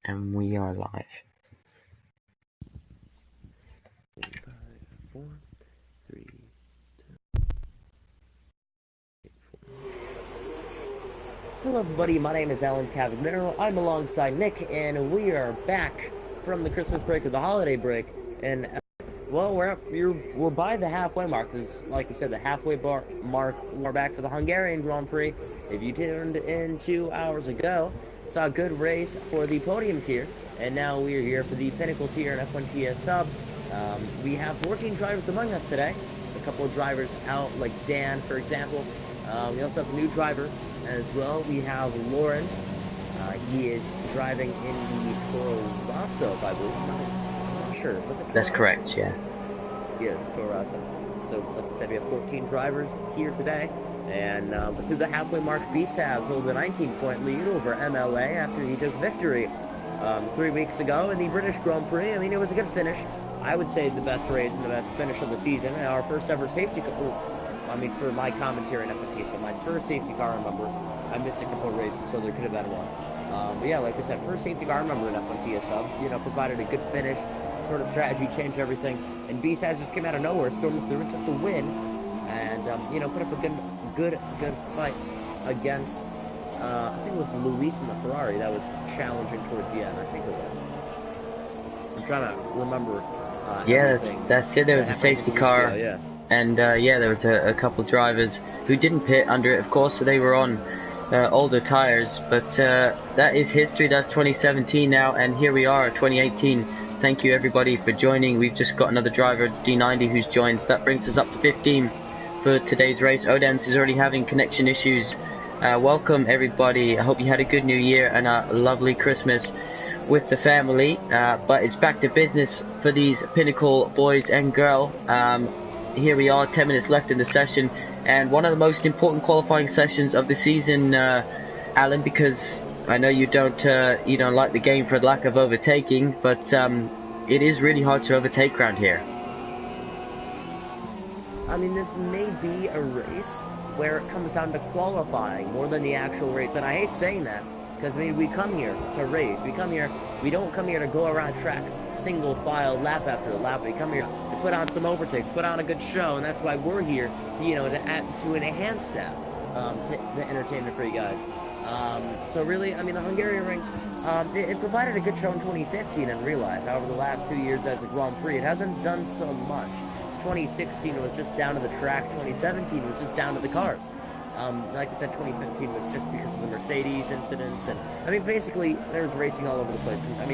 And we are live. 5, 4, 3, 2, 4. Hello everybody, my name is Alan Cavagnaro. I'm alongside Nick, and we are back from the Christmas break or the holiday break. And well, we're by the halfway mark. This, like we said, the halfway mark. We're back for the Hungarian Grand Prix. If you tuned in 2 hours ago, saw a good race for the podium tier, and now we are here for the Pinnacle tier and F1 TS sub. We have 14 drivers among us today. A couple of drivers out, like Dan, for example. We also have a new driver as well. We have Lawrence. He is driving in the Toro Rosso, I believe. I'm not sure. Was it Toro That's Rosso? correct, yeah. Yes, Toro Rosso. So, like I said, we have 14 drivers here today. And through the halfway mark, Beast has holds a 19-point lead over MLA after he took victory 3 weeks ago in the British Grand Prix. I mean, it was a good finish. I would say the best race and the best finish of the season. Our first ever safety car. I mean, for my commentary in F1 so my first safety car, I remember. I missed a couple of races, so there could have been one. But yeah, like I said, first safety car, I remember in F1 TS sub. You know, provided a good finish, sort of strategy, changed everything. And B sides just came out of nowhere, stormed through and took the win. And, you know, put up a good fight against, I think it was Luis in the Ferrari that was challenging towards the end, I think it was. I'm trying to remember. Yeah, that's it. There was a safety car. Ago, yeah. And yeah, there was a couple of drivers who didn't pit under it, of course, so they were on older tires. But that is history. That's 2017 now, and here we are, 2018. Thank you everybody for joining. We've just got another driver, D90, who's joined. So that brings us up to 15 for today's race. Odens is already having connection issues. Welcome everybody. I hope you had a good New Year and a lovely Christmas with the family. But it's back to business for these Pinnacle boys and girl. Here we are, 10 minutes left in the session, and one of the most important qualifying sessions of the season, Alan, because I know you don't like the game for the lack of overtaking, but it is really hard to overtake around here. I mean, this may be a race where it comes down to qualifying more than the actual race, and I hate saying that, because I mean, we come here to race. We don't come here to go around track single file lap after lap. We come here to put on some overtakes, put on a good show, and that's why we're here to, you know, to enhance that, the entertainment for you guys. So really, I mean, the Hungarian ring, it provided a good show in 2015 and realized, however, the last 2 years as a Grand Prix, it hasn't done so much. 2016 was just down to the track. 2017 was just down to the cars. Like I said, 2015 was just because of the Mercedes incidents, and I mean, basically, there was racing all over the place. And, I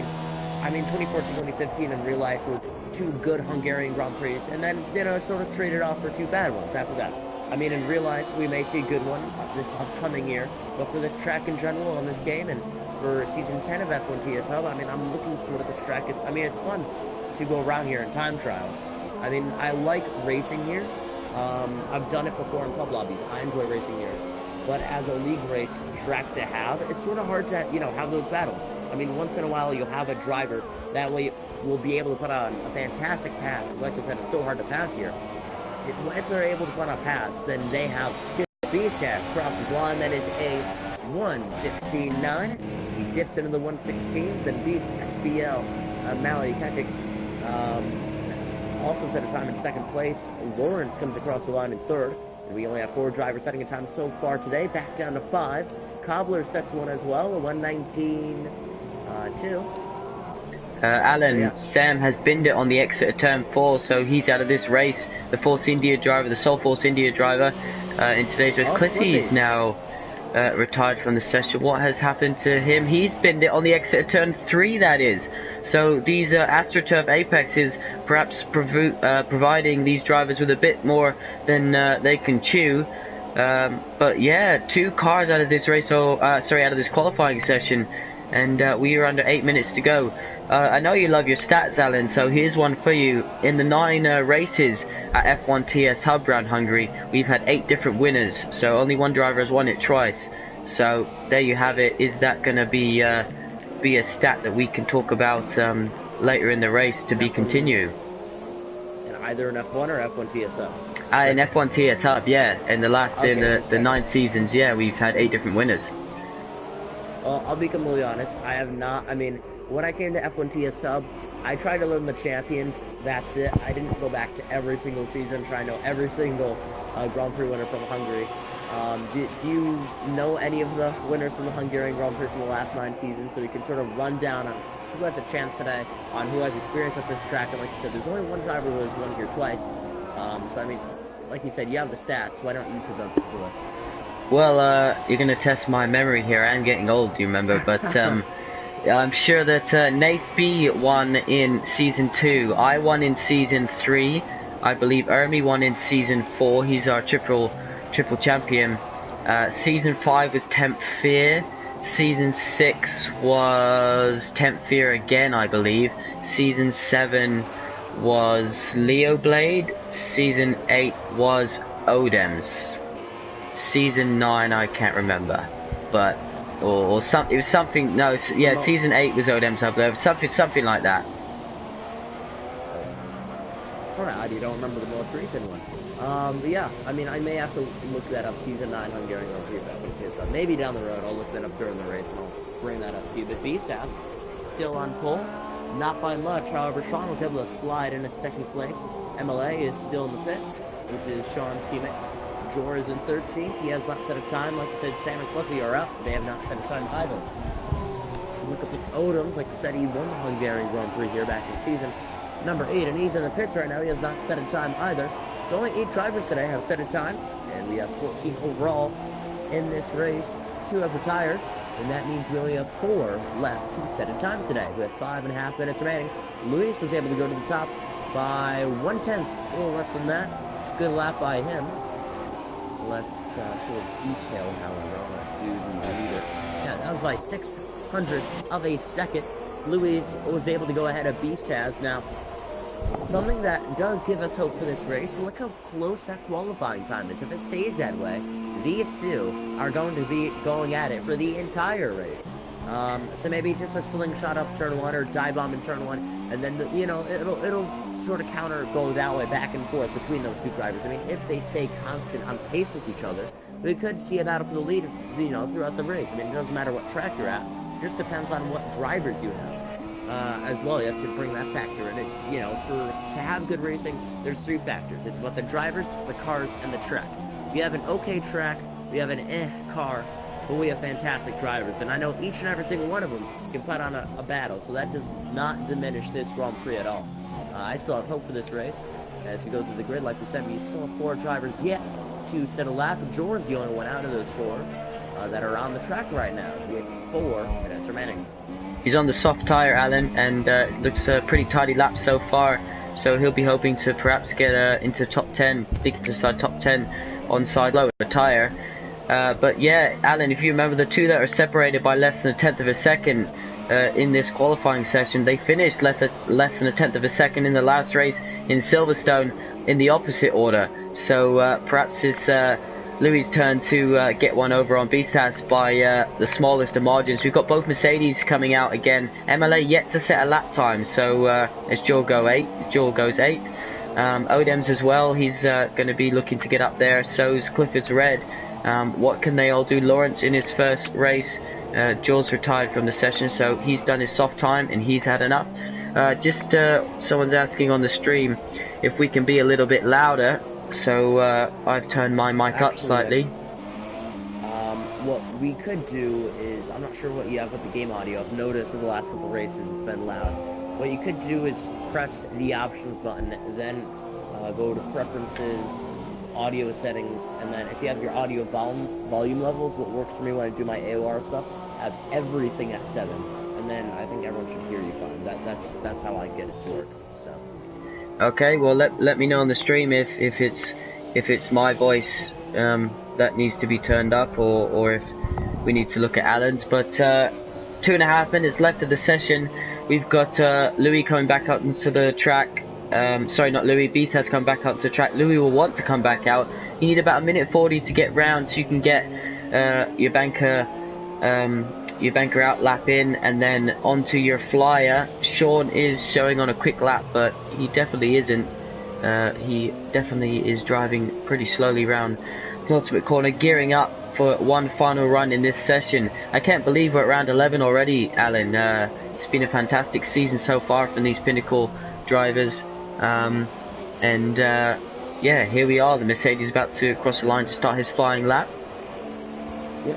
mean, 2014, 2015 in real life were two good Hungarian Grand Prix, and then, you know, it sort of traded off for two bad ones after that. I mean, in real life, we may see a good one this upcoming year, but for this track in general on this game, and for Season 10 of F1 TS Hub, I mean, I'm looking forward to this track. It's fun to go around here in time trial. I mean, I like racing here. I've done it before in club lobbies. I enjoy racing here. But as a league race track to have, it's sort of hard to, you know, have those battles. I mean, once in a while you'll have a driver that way will be able to put on a fantastic pass. Because like I said, it's so hard to pass here. If they're able to put on a pass, then they have skill. Beastcast crosses line. That is a 1:16.9. He dips into the 1:16s and beats SBL Mally Katic. Also set a time in second place. Lawrence comes across the line in third. And we only have 4 drivers setting a time so far today. Back down to 5. Cobbler sets one as well, a 1:19.2. Alan, So, yeah. Sam has binned it on the exit of turn 4, so he's out of this race. The Force India driver, the sole Force India driver in today's race. Cliffy's now retired from the session. What has happened to him? He's binned it on the exit of turn 3, that is. So these AstroTurf Apexes perhaps providing these drivers with a bit more than they can chew. But yeah, 2 cars out of this race, out of this qualifying session, and we are under 8 minutes to go. I know you love your stats, Alan, so here's one for you. In the 9 races at F1 TS Hub around Hungary, we've had 8 different winners, so only one driver has won it twice. So there you have it. Is that going to be a stat that we can talk about later in the race to be continued? And either in F1 or F1 TS Hub? In F1 TS Hub, yeah. In the 9 seasons, yeah, we've had 8 different winners. Well, I'll be completely honest. I have not. I mean, when I came to F1 TS Hub, I tried to learn the champions. That's it. I didn't go back to every single season, try to know every single Grand Prix winner from Hungary. Do you know any of the winners from the Hungarian Grand Prix from the last 9 seasons? So we can sort of run down on who has a chance today, on who has experience at this track. And like you said, there's only one driver who has won here twice. So I mean, like you said, you have the stats. Why don't you present them to us? Well, you're going to test my memory here. I'm getting old, you remember, but I'm sure that Nate B won in Season 2. I won in Season 3. I believe Ermi won in Season 4. He's our triple champion. Season 5 was Temp Fear. Season 6 was Temp Fear again, I believe. Season 7 was Leo Blade. Season 8 was Odems. Season 9 I can't remember, but or some, it was something. No, yeah, Season 8 was Odems, I believe. Something like that. Sort of odd you don't remember the most recent one. But yeah, I mean, I may have to look that up. Season 9 Hungarian Grand Prix, so maybe down the road I'll look that up during the race and I'll bring that up to you. But Beastaz still on pole, not by much. However, Sean was able to slide into 2nd place. MLA is still in the pits, which is Sean's teammate. Jor is in 13th. He has not set a time. Like I said, Sam and Cliffy are out. They have not set a time either. Look up at Odems. Like I said, he won the Hungarian Grand Prix here back in season number 8, and he's in the pits right now. He has not set a time either. So only 8 drivers today have set a time, and we have 14 overall in this race. 2 have retired, and that means we only have 4 left to set a time today. With 5.5 minutes remaining, Luis was able to go to the top by 1/10, a little less than that. Good lap by him. Let's show a detail, however, on that dude in the leader. Yeah, that was by 600ths of a second. Luis was able to go ahead of Beastaz. Now, something that does give us hope for this race, look how close that qualifying time is. If it stays that way, these two are going to be going at it for the entire race. So maybe just a slingshot up turn 1 or dive bomb in turn 1, and then, you know, it'll sort of counter go that way back and forth between those 2 drivers. I mean, if they stay constant on pace with each other, we could see a battle for the lead, you know, throughout the race. I mean, it doesn't matter what track you're at. It just depends on what drivers you have. As well, you have to bring that factor in. You know, to have good racing, there's 3 factors. It's about the drivers, the cars, and the track. We have an okay track, we have an car, but we have fantastic drivers. And I know each and every single one of them can put on a battle, so that does not diminish this Grand Prix at all. I still have hope for this race. As we go through the grid, like we said, we still have 4 drivers yet to set a lap. Jor's the only one out of those 4 that are on the track right now, with 4 minutes remaining. He's on the soft tyre, Alan, and it looks a pretty tidy lap so far. So he'll be hoping to perhaps get into top 10, sneak into top 10 on side low tyre. But yeah, Alan, if you remember, the 2 that are separated by less than 1/10 of a second in this qualifying session, they finished less than 1/10 of a second in the last race in Silverstone in the opposite order. So perhaps it's Louis' turn to get one over on Beastaz by the smallest of margins. We've got both Mercedes coming out again. MLA yet to set a lap time, so as Joel goes 8. Odems as well, he's going to be looking to get up there. So's Clifford's Red. What can they all do? Lawrence in his first race. Joel's retired from the session, so he's done his soft time and he's had enough. Someone's asking on the stream if we can be a little bit louder. So I've turned my mic up slightly. What we could do is, I'm not sure what you have with the game audio. I've noticed in the last couple races it's been loud. What you could do is press the options button, then go to preferences, audio settings, and then if you have your audio volume levels, what works for me when I do my AOR stuff, have everything at 7, and then I think everyone should hear you fine. That's how I get it to work. So. Okay, well let me know on the stream if it's my voice that needs to be turned up, or if we need to look at Alan's. But 2.5 minutes left of the session. We've got Louis coming back out into the track. Sorry, not Louis. Beast has come back out to the track. Louis will want to come back out. You need about 1:40 to get round, so you can get your banker out lap in, and then onto your flyer. Sean is showing on a quick lap, but he definitely isn't. He definitely is driving pretty slowly round the ultimate corner, gearing up for one final run in this session. I can't believe we're at round 11 already, Alan. It's been a fantastic season so far from these Pinnacle drivers. Yeah, here we are. The Mercedes about to cross the line to start his flying lap. Yeah,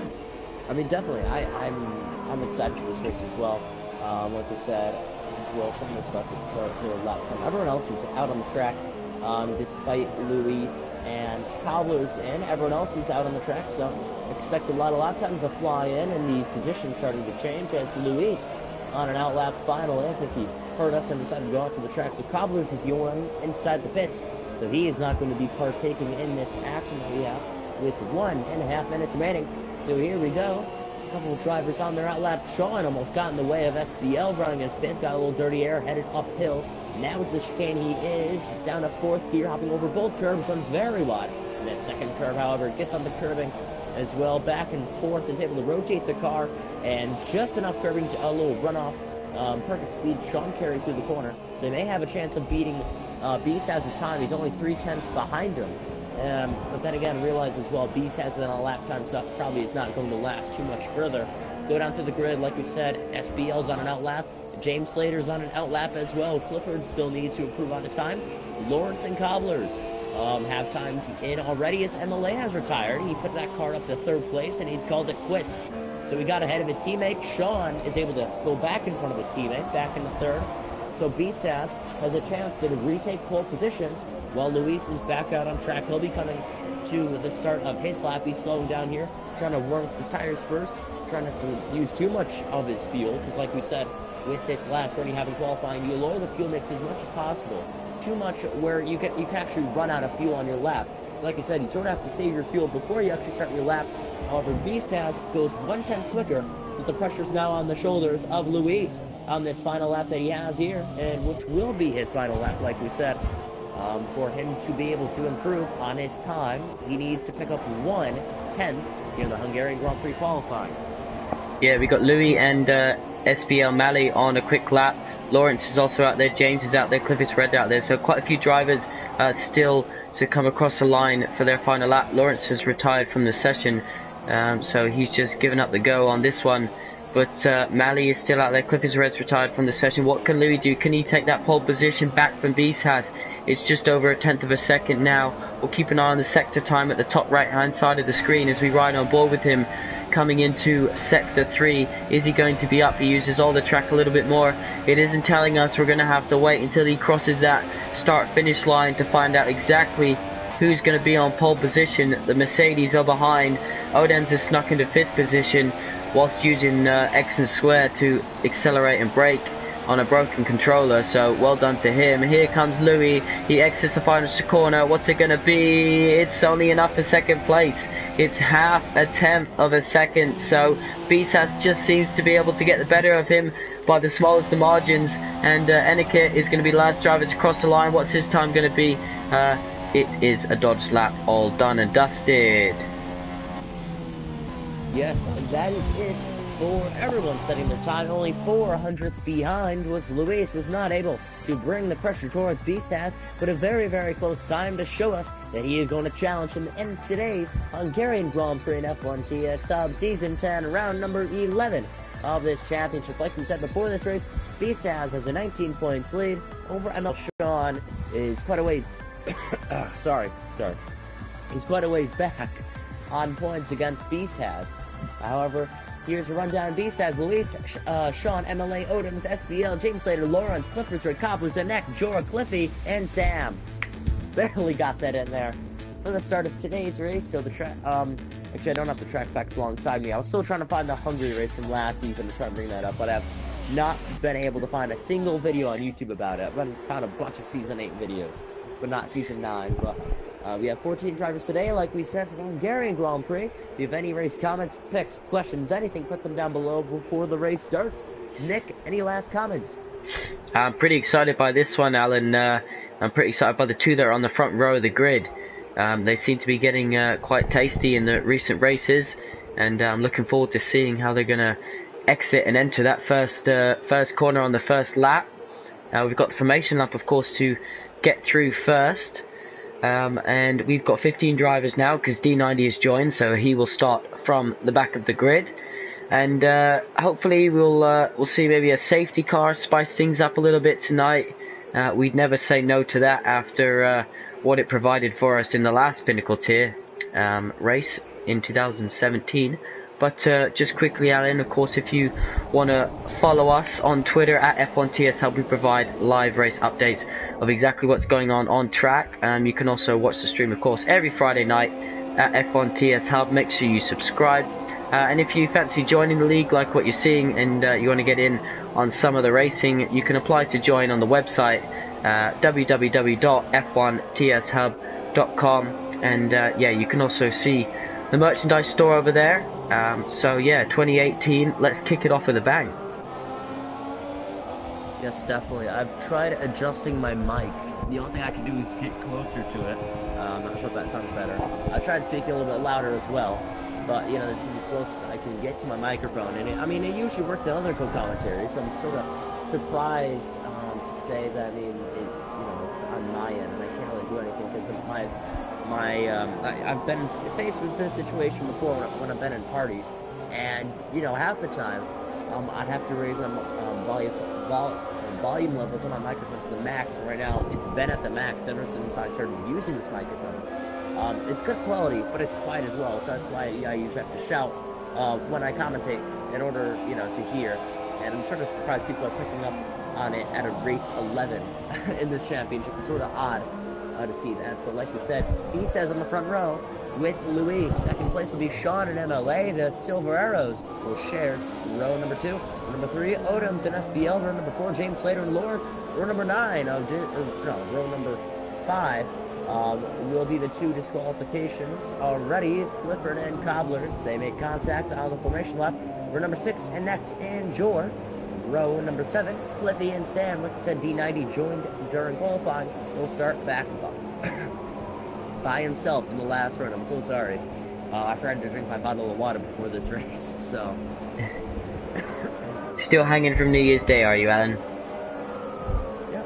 I mean, definitely. I'm excited for this race as well. Like I said, as well, someone is about to start their lap time. Everyone else is out on the track, despite Luis and Cobbler's in. Everyone else is out on the track, so expect a lot of lap times to fly in, and these positions starting to change as Luis on an outlap final. I think he heard us and decided to go out to the track. So Cobbler's is the only one inside the pits, so he is not going to be partaking in this action that we have with 1.5 minutes remaining. So here we go. A couple of drivers on their outlap. Sean almost got in the way of SBL, running in 5th, got a little dirty air, headed uphill. Now with the chicane, he is down to 4th gear, hopping over both curbs, runs very wide. And that second curve, however, gets on the curbing as well, back and forth, is able to rotate the car, and just enough curbing to a little runoff. Perfect speed. Sean carries through the corner, so he may have a chance of beating Beast has his time. He's only 3/10 behind him. But then again, realize as well, Beast has it on a lap time stuff, probably is not going to last too much further. Go down to the grid, like we said, SBL's on an outlap, James Slater's on an outlap as well. Clifford still needs to improve on his time. Lawrence and Cobblers have times in already as MLA has retired. He put that car up to 3rd place, and he's called it quits. So he got ahead of his teammate. Sean is able to go back in front of his teammate, back into 3rd. So Beastas has a chance to retake pole position while Luis is back out on track. He'll be coming to the start of his lap. He's slowing down here, trying to warm up his tires first, trying not to use too much of his fuel, because like we said, with this last run you have in qualifying, you lower the fuel mix as much as possible. Too much where you can actually run out of fuel on your lap. So like I said, you sort of have to save your fuel before you actually start your lap. However, Beastaz goes 1/10 quicker, so the pressure's now on the shoulders of Luis on this final lap that he has here, and which will be his final lap, like we said. For him to be able to improve on his time, he needs to pick up 1/10 in the Hungarian Grand Prix qualifying. Yeah, we got Louis and SBL Malley on a quick lap. Lawrence is also out there, James is out there, Cliff is Red out there, so quite a few drivers still to come across the line for their final lap. Lawrence has retired from the session, so he's just given up the go on this one. But Malley is still out there, Cliff is Red's retired from the session. What can Louis do? Can he take that pole position back from Beast? It's just over 1/10 of a second now. We'll keep an eye on the sector time at the top right hand side of the screen as we ride on board with him coming into sector 3. Is he going to be up? He uses all the track a little bit more. It isn't telling us. We're going to have to wait until he crosses that start finish line to find out exactly who's going to be on pole position. The Mercedes are behind. Odems has snuck into 5th position whilst using X and square to accelerate and brake on a broken controller, so well done to him. Here comes Louis, he exits the final corner. What's it gonna be? It's only enough for 2nd place. It's 0.5 of a second, so Bisas just seems to be able to get the better of him by the smallest of margins, and Eniket is going to be the last driver to cross the line. What's his time going to be? It is a dodge lap, all done and dusted. Yes, that is it for everyone setting their time. Only 400ths behind was Luis, was not able to bring the pressure towards Beastaz, but a very, very close time to show us that he is going to challenge him in today's Hungarian Grand Prix in F1 TS Sub Season 10, round number 11 of this championship. Like we said before this race, Beastaz has a 19 points lead over ML. Sean is quite a ways sorry. He's quite a ways back on points against Beastaz. However, here's a rundown. Beastaz, Luis, Sean, MLA, Odems, SBL, James Slater, Lawrence, Clifford, Coppers, Zanek, Jorah, Cliffy, and Sam. Barely got that in there. For the start of today's race, so the track, actually I don't have the track facts alongside me. I was still trying to find the Hungary race from last season to try to bring that up, but I've not been able to find a single video on YouTube about it. I've found a bunch of Season 8 videos, but not Season 9, but we have 14 drivers today, like we said, for the Hungarian Grand Prix. If you have any race comments, picks, questions, anything, put them down below before the race starts. Nick, any last comments? I'm pretty excited by this one, Alan. I'm pretty excited by the two that are on the front row of the grid. They seem to be getting quite tasty in the recent races, and I'm looking forward to seeing how they're going to exit and enter that first corner on the first lap. We've got the formation lap, of course, to get through first. and we've got 15 drivers now because D90 has joined, so he will start from the back of the grid. And hopefully we'll see maybe a safety car, spice things up a little bit tonight. We'd never say no to that after what it provided for us in the last Pinnacle tier race in 2017. But just quickly, Alan, of course, if you want to follow us on Twitter at F1TS Hub, we provide live race updates of exactly what's going on track. You can also watch the stream, of course, every Friday night at F1TS Hub. Make sure you subscribe. And if you fancy joining the league, like what you're seeing, and you want to get in on some of the racing, you can apply to join on the website, www.f1tshub.com. And yeah, you can also see the merchandise store over there. So yeah, 2018, let's kick it off with a bang. Yes, definitely. I've tried adjusting my mic. The only thing I can do is get closer to it. I'm not sure if that sounds better. I tried speaking a little bit louder as well. But, you know, this is the closest I can get to my microphone. And, I mean, it usually works in other co-commentaries, so I'm sort of surprised to say that, I mean, it's on my end, and I can't really do anything because of I've been faced with this situation before when I've been in parties. And, you know, half the time, I'd have to raise my volume levels on my microphone to the max. And right now, it's been at the max ever since I started using this microphone. It's good quality, but it's quiet as well, so that's why I usually have to shout when I commentate in order, you know, to hear. And I'm sort of surprised people are picking up on it at a race 11 in this championship. It's sort of odd to see that, but like we said, he says on the front row with Luis. Second place will be Sean and MLA. The Silver Arrows will share row number 2. Row number 3, Odoms and SBL. Row number 4, James Slater and Lawrence. Row number 9, row number 5. Will be the 2 disqualifications. Already is Clifford and Cobblers. They make contact on the formation lap. Row number 6, Enact and Jor. Row number 7, Cliffy and Sam. Like I said, D90 joined during qualifying. Will start back by himself in the last run. I'm so sorry. I forgot to drink my bottle of water before this race, so. Still hanging from New Year's Day, are you, Alan? Yeah.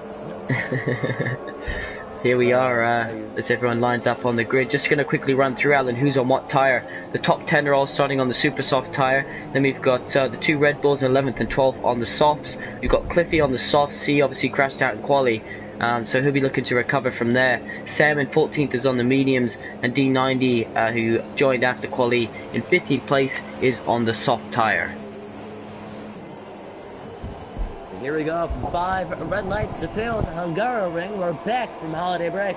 Here we are, as everyone lines up on the grid. Just going to quickly run through, Alan, who's on what tyre. The top 10 are all starting on the super soft tyre. Then we've got the 2 Red Bulls, 11th and 12th, on the softs. We've got Cliffy on the softs. C obviously crashed out in quali, so he'll be looking to recover from there. Sam in 14th is on the mediums, and D90, who joined after quali in 15th place, is on the soft tyre. Here we go, 5 red lights to fill the Hungary ring. We're back from holiday break.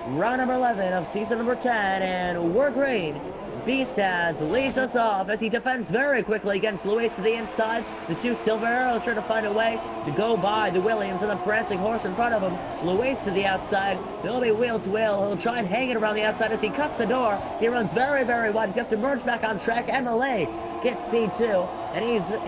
Round number 11 of season number 10, and we're green. Beastaz leads us off as he defends very quickly against Luis to the inside. The 2 Silver Arrows trying to find a way to go by the Williams and the prancing horse in front of him. Luis to the outside. They'll be wheel to wheel. He'll try and hang it around the outside as he cuts the door. He runs very, very wide. He's got to merge back on track. MLA gets P2, and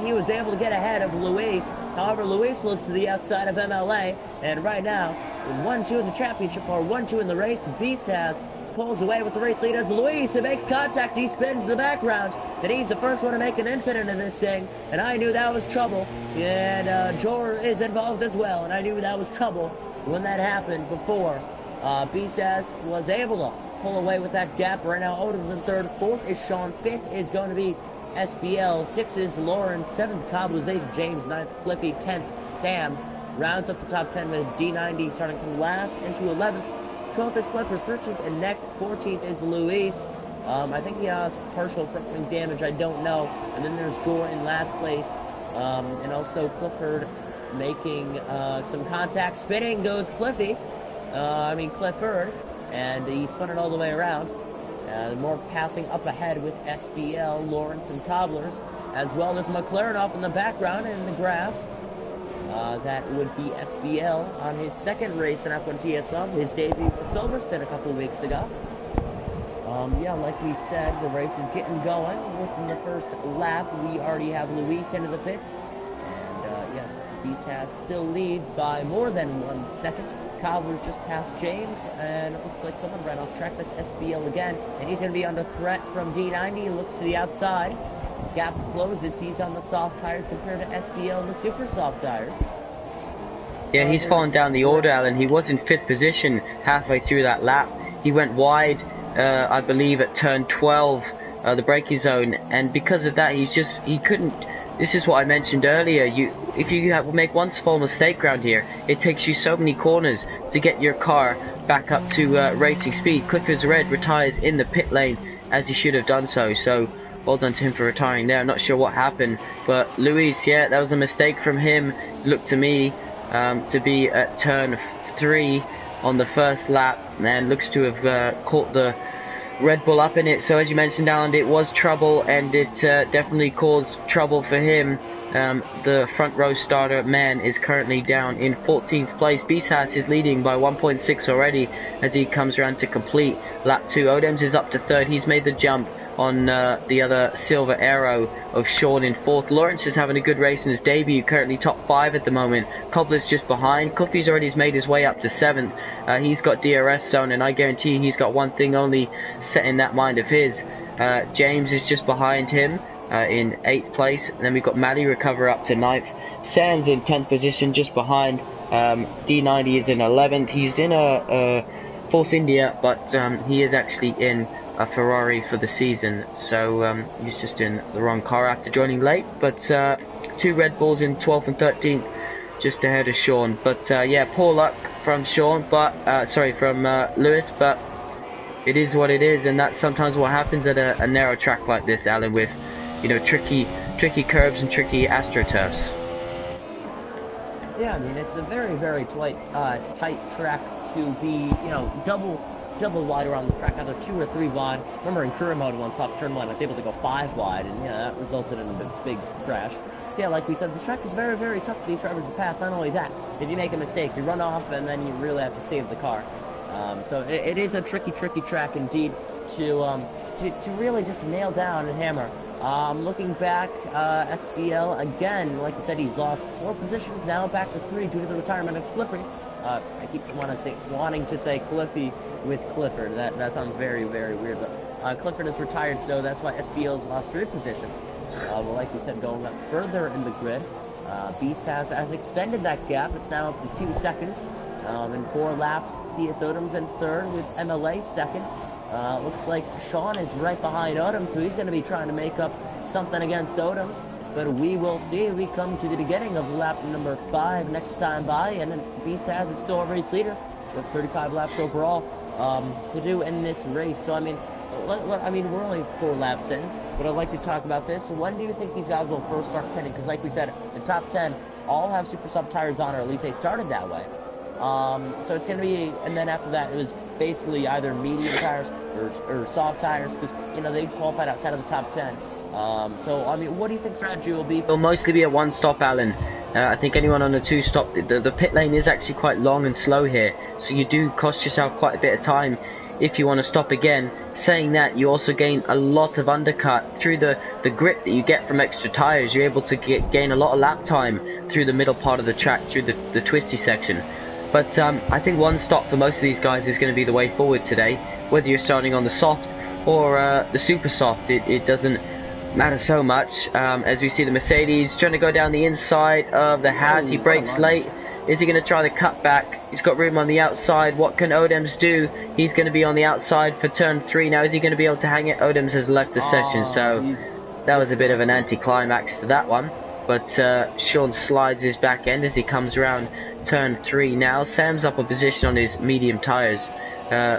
he was able to get ahead of Luis. However, Luis looks to the outside of MLA, and right now, 1-2 in the championship, or 1-2 in the race, Beastaz pulls away with the race leaders. Luis, it makes contact, he spins in the background. Then he's the first one to make an incident in this thing, and I knew that was trouble. And Jor is involved as well, and I knew that was trouble when that happened before. Beastaz was able to pull away with that gap. Right now, Odom's in 3rd, 4th is Sean, 5th is going to be SBL, 6th is Lauren, 7th Cobblers, 8th James, 9th Cliffy, 10th Sam. Rounds up the top 10 with D90 starting from last into 11th. 12th is Clifford, 13th and Neck, 14th is Luis. I think he has partial front wing damage, I don't know. And then there's Jor in last place. And also Clifford making some contact. Spinning goes Clifford. And he spun it all the way around. More passing up ahead with SBL, Lawrence, and Cobblers, as well as McLaren off in the background in the grass. That would be SBL on his second race in F1TSL, his debut with Silverstone a couple weeks ago. Yeah, like we said, the race is getting going. Within the first lap, we already have Luis into the pits. And yes, Beastaz still leads by more than 1 second. Cobblers just passed James, and it looks like someone ran off track. That's SBL again, and he's going to be under threat from D90. He looks to the outside. Gap closes. He's on the soft tires compared to SBL and the super soft tires. Yeah, he's fallen down the order, Alan. He was in 5th position halfway through that lap. He went wide, I believe, at turn 12, the braking zone, and because of that, he couldn't. This is what I mentioned earlier. If you make one small mistake around here, it takes you so many corners to get your car back up to racing speed. Clifford's Red retires in the pit lane as he should have done so. So well done to him for retiring there. I'm not sure what happened, but Luis, yeah, that was a mistake from him. Looked to me to be at turn 3 on the first lap, and looks to have caught the Red Bull up in it. So as you mentioned, Alan, it was trouble, and it definitely caused trouble for him. The front row starter man is currently down in 14th place. Bisas is leading by 1.6 already as he comes around to complete lap 2. Odems is up to 3rd. He's made the jump on the other silver arrow of Sean in 4th. Lawrence is having a good race in his debut, currently top 5 at the moment. Cobbler's just behind. Cliffy's already made his way up to 7th. He's got DRS zone, and I guarantee he's got one thing only set in that mind of his. James is just behind him in 8th place, and then we've got Maddie recover up to 9th. Sam's in 10th position just behind. D90 is in 11th. He's in a Force India, but he is actually in a Ferrari for the season, so he's just in the wrong car after joining late. But 2 Red Bulls in 12th and 13th, just ahead of Sean. But yeah, poor luck from Sean, but from Lewis, but it is what it is, and that's sometimes what happens at a narrow track like this, Alan, with tricky curbs and tricky astroturfs. Yeah, I mean, it's a very, very tight track to be, double wide around the track, either 2 or 3 wide. Remember in career mode, once off turn 1, I was able to go 5 wide, and that resulted in a big crash. So yeah, like we said, this track is very, very tough for these drivers to pass. Not only that, if you make a mistake, you run off, and then you really have to save the car. So it is a tricky track indeed to really just nail down and hammer. Looking back, SBL again, like I said, he's lost 4 positions, now back to 3 due to the retirement of Clifford. I keep wanting to say Cliffy with Clifford. That sounds very, very weird, but Clifford is retired, so that's why SBL's lost 3 positions. Well, like we said, going up further in the grid, Beast has extended that gap. It's now up to 2 seconds. In 4 laps, TS Odom's in 3rd with MLA 2nd. Looks like Sean is right behind Odom, so he's going to be trying to make up something against Odom's. But we will see. We come to the beginning of lap number 5 next time by, and then Beast is still a race leader with 35 laps overall to do in this race. So I mean, we're only 4 laps in, but I'd like to talk about this. When do you think these guys will first start pitting? Because like we said, the top 10 all have super soft tires on, or at least they started that way. So it's going to be, and then after that, it was basically either medium tires or soft tires, because they qualified outside of the top 10. So I mean, what do you think strategy will be? It'll mostly be a 1-stop, Alan. I think anyone on a 2-stop, the pit lane is actually quite long and slow here, so you do cost yourself quite a bit of time if you want to stop again. Saying that, you also gain a lot of undercut through the grip that you get from extra tires. You're able to gain a lot of lap time through the middle part of the track, through the twisty section. But I think 1-stop for most of these guys is going to be the way forward today. Whether you're starting on the soft or the super soft, it doesn't matter so much. As we see the Mercedes trying to go down the inside of the Haas. He brakes late. Is he going to try the cutback? He's got room on the outside. What can Odems do? He's going to be on the outside for turn 3. Now is he going to be able to hang it? Odems has left the session, so that was a bit of an anticlimax to that one. But Sean slides his back end as he comes around turn 3 now. Sam's up a position on his medium tires.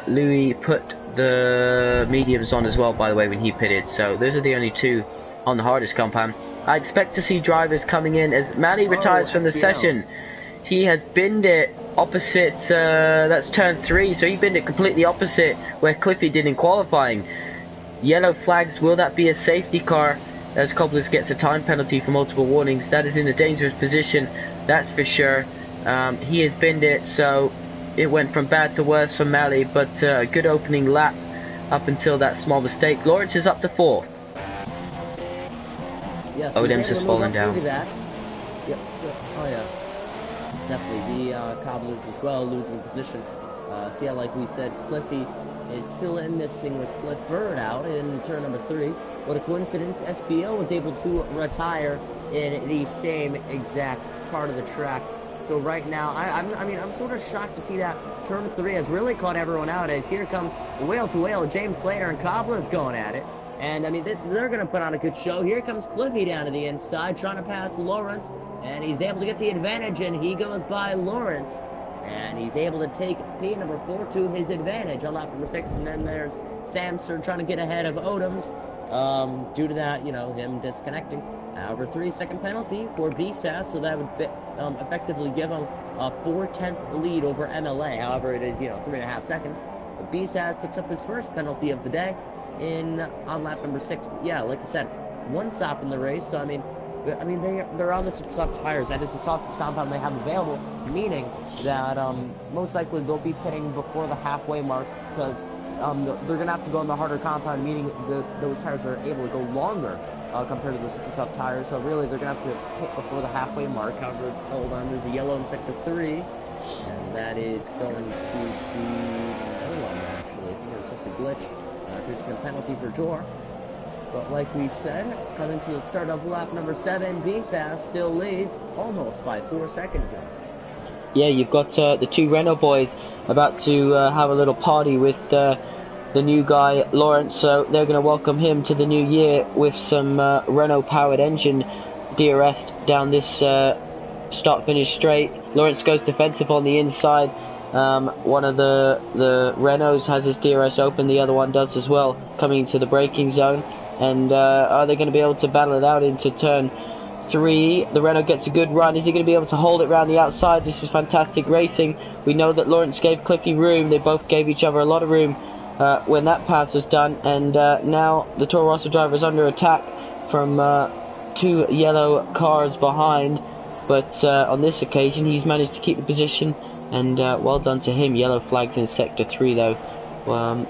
Louis put the mediums on as well, by the way, when he pitted. So those are the only 2 on the hardest compound. I expect to see drivers coming in as Mally retires from the session. He has binned it opposite, that's turn 3, so he binned it completely opposite where Cliffy did in qualifying. Yellow flags, will that be a safety car? As Cobblers gets a time penalty for multiple warnings. That is in a dangerous position, that's for sure. He has binned it, so it went from bad to worse for Mally, but a good opening lap up until that small mistake. Lawrence is up to 4th. Yes, Odems has fallen down. Yep. Oh yeah, definitely. The Cobblers as well losing position. See how, like we said, Cliffy is still in this thing with Clifford out in turn number 3. What a coincidence! SBO was able to retire in the same exact part of the track So right now, I mean, I'm sort of shocked to see that turn 3 has really caught everyone out, as here comes whale to whale. James Slater and Cobbler's going at it. And, I mean, they're going to put on a good show. Here comes Cliffy down to the inside, trying to pass Lawrence. And he's able to get the advantage, and he goes by Lawrence. And he's able to take P number 4 to his advantage on lap number 6. And then there's Samster trying to get ahead of Odoms. Due to that, you know, him disconnecting. However, 3-second penalty for BSAS, so that would effectively give him a 4/10 lead over MLA. However, it is, you know, 3.5 seconds. But BSAS picks up his first penalty of the day on lap number 6. Yeah, like I said, 1 stop in the race. So I mean they're on the soft tires. That is the softest compound they have available, meaning that most likely they'll be pitting before the halfway mark because they're gonna have to go on the harder compound, meaning those tires are able to go longer compared to the super soft tires. So really, they're gonna have to pit before the halfway mark. However, hold on, there's a yellow in sector 3, and that is going to be no one actually. I think it was just a glitch. 3-second penalty for Jor. But like we said, coming to the start of lap number 7, BSAS still leads almost by 4 seconds now. Yeah, you've got the 2 Renault boys about to have a little party with the new guy Lawrence, so they're going to welcome him to the new year with some Renault powered engine DRS down this start finish straight. Lawrence goes defensive on the inside. One of the Renaults has his DRS open, the other one does as well, coming into the braking zone. And are they going to be able to battle it out into turn 3? The Renault gets a good run. Is he going to be able to hold it around the outside? This is fantastic racing. We know that Lawrence gave Cliffy room. They both gave each other a lot of room when that pass was done. And now the Toro Rosso driver is under attack from 2 yellow cars behind. But on this occasion, he's managed to keep the position. And well done to him. Yellow flags in sector 3 though.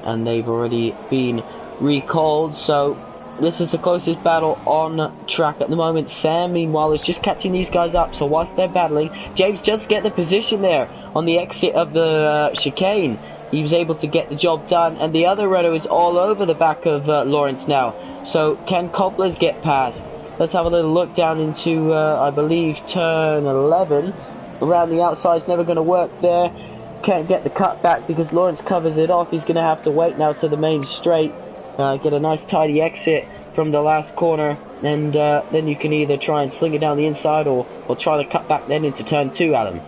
And they've already been recalled. So this is the closest battle on track at the moment. Sam, meanwhile, is just catching these guys up. So whilst they're battling, James just get the position there on the exit of the chicane. He was able to get the job done. And the other Renault is all over the back of Lawrence now. So can Cobblers get past? Let's have a little look down into, I believe, turn 11. Around the outside is never going to work there. Can't get the cut back because Lawrence covers it off. He's going to have to wait now to the main straight. Get a nice tidy exit from the last corner, and then you can either try and sling it down the inside or try to cut back then into turn 2, Adam.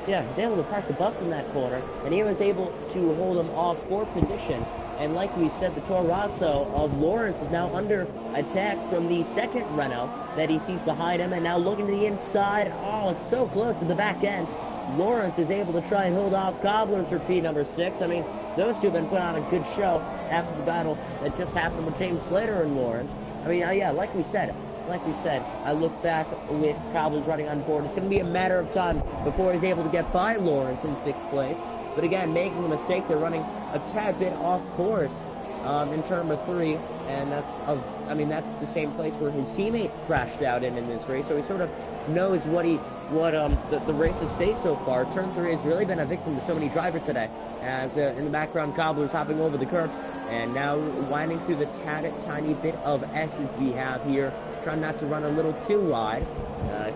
Yeah, he was able to park the bus in that corner, and he was able to hold him off for position. And like we said, the Toro Rosso of Lawrence is now under attack from the second Renault that he sees behind him, and now looking to the inside. Oh, so close to the back end. Lawrence is able to try and hold off Cobblers for P number 6. I mean, those two have been putting on a good show after the battle that just happened with James Slater and Lawrence. I mean, yeah, like we said, I look back with Cobblers running on board. It's going to be a matter of time before he's able to get by Lawrence in 6th place. But again, making a mistake, they're running a tad bit off course in turn number 3, and that's the same place where his teammate crashed out in this race. So he sort of knows what the race has faced so far. Turn 3 has really been a victim to so many drivers today, as in the background, Cobbler's hopping over the curb, and now winding through the tiny bit of S's we have here, trying not to run a little too wide.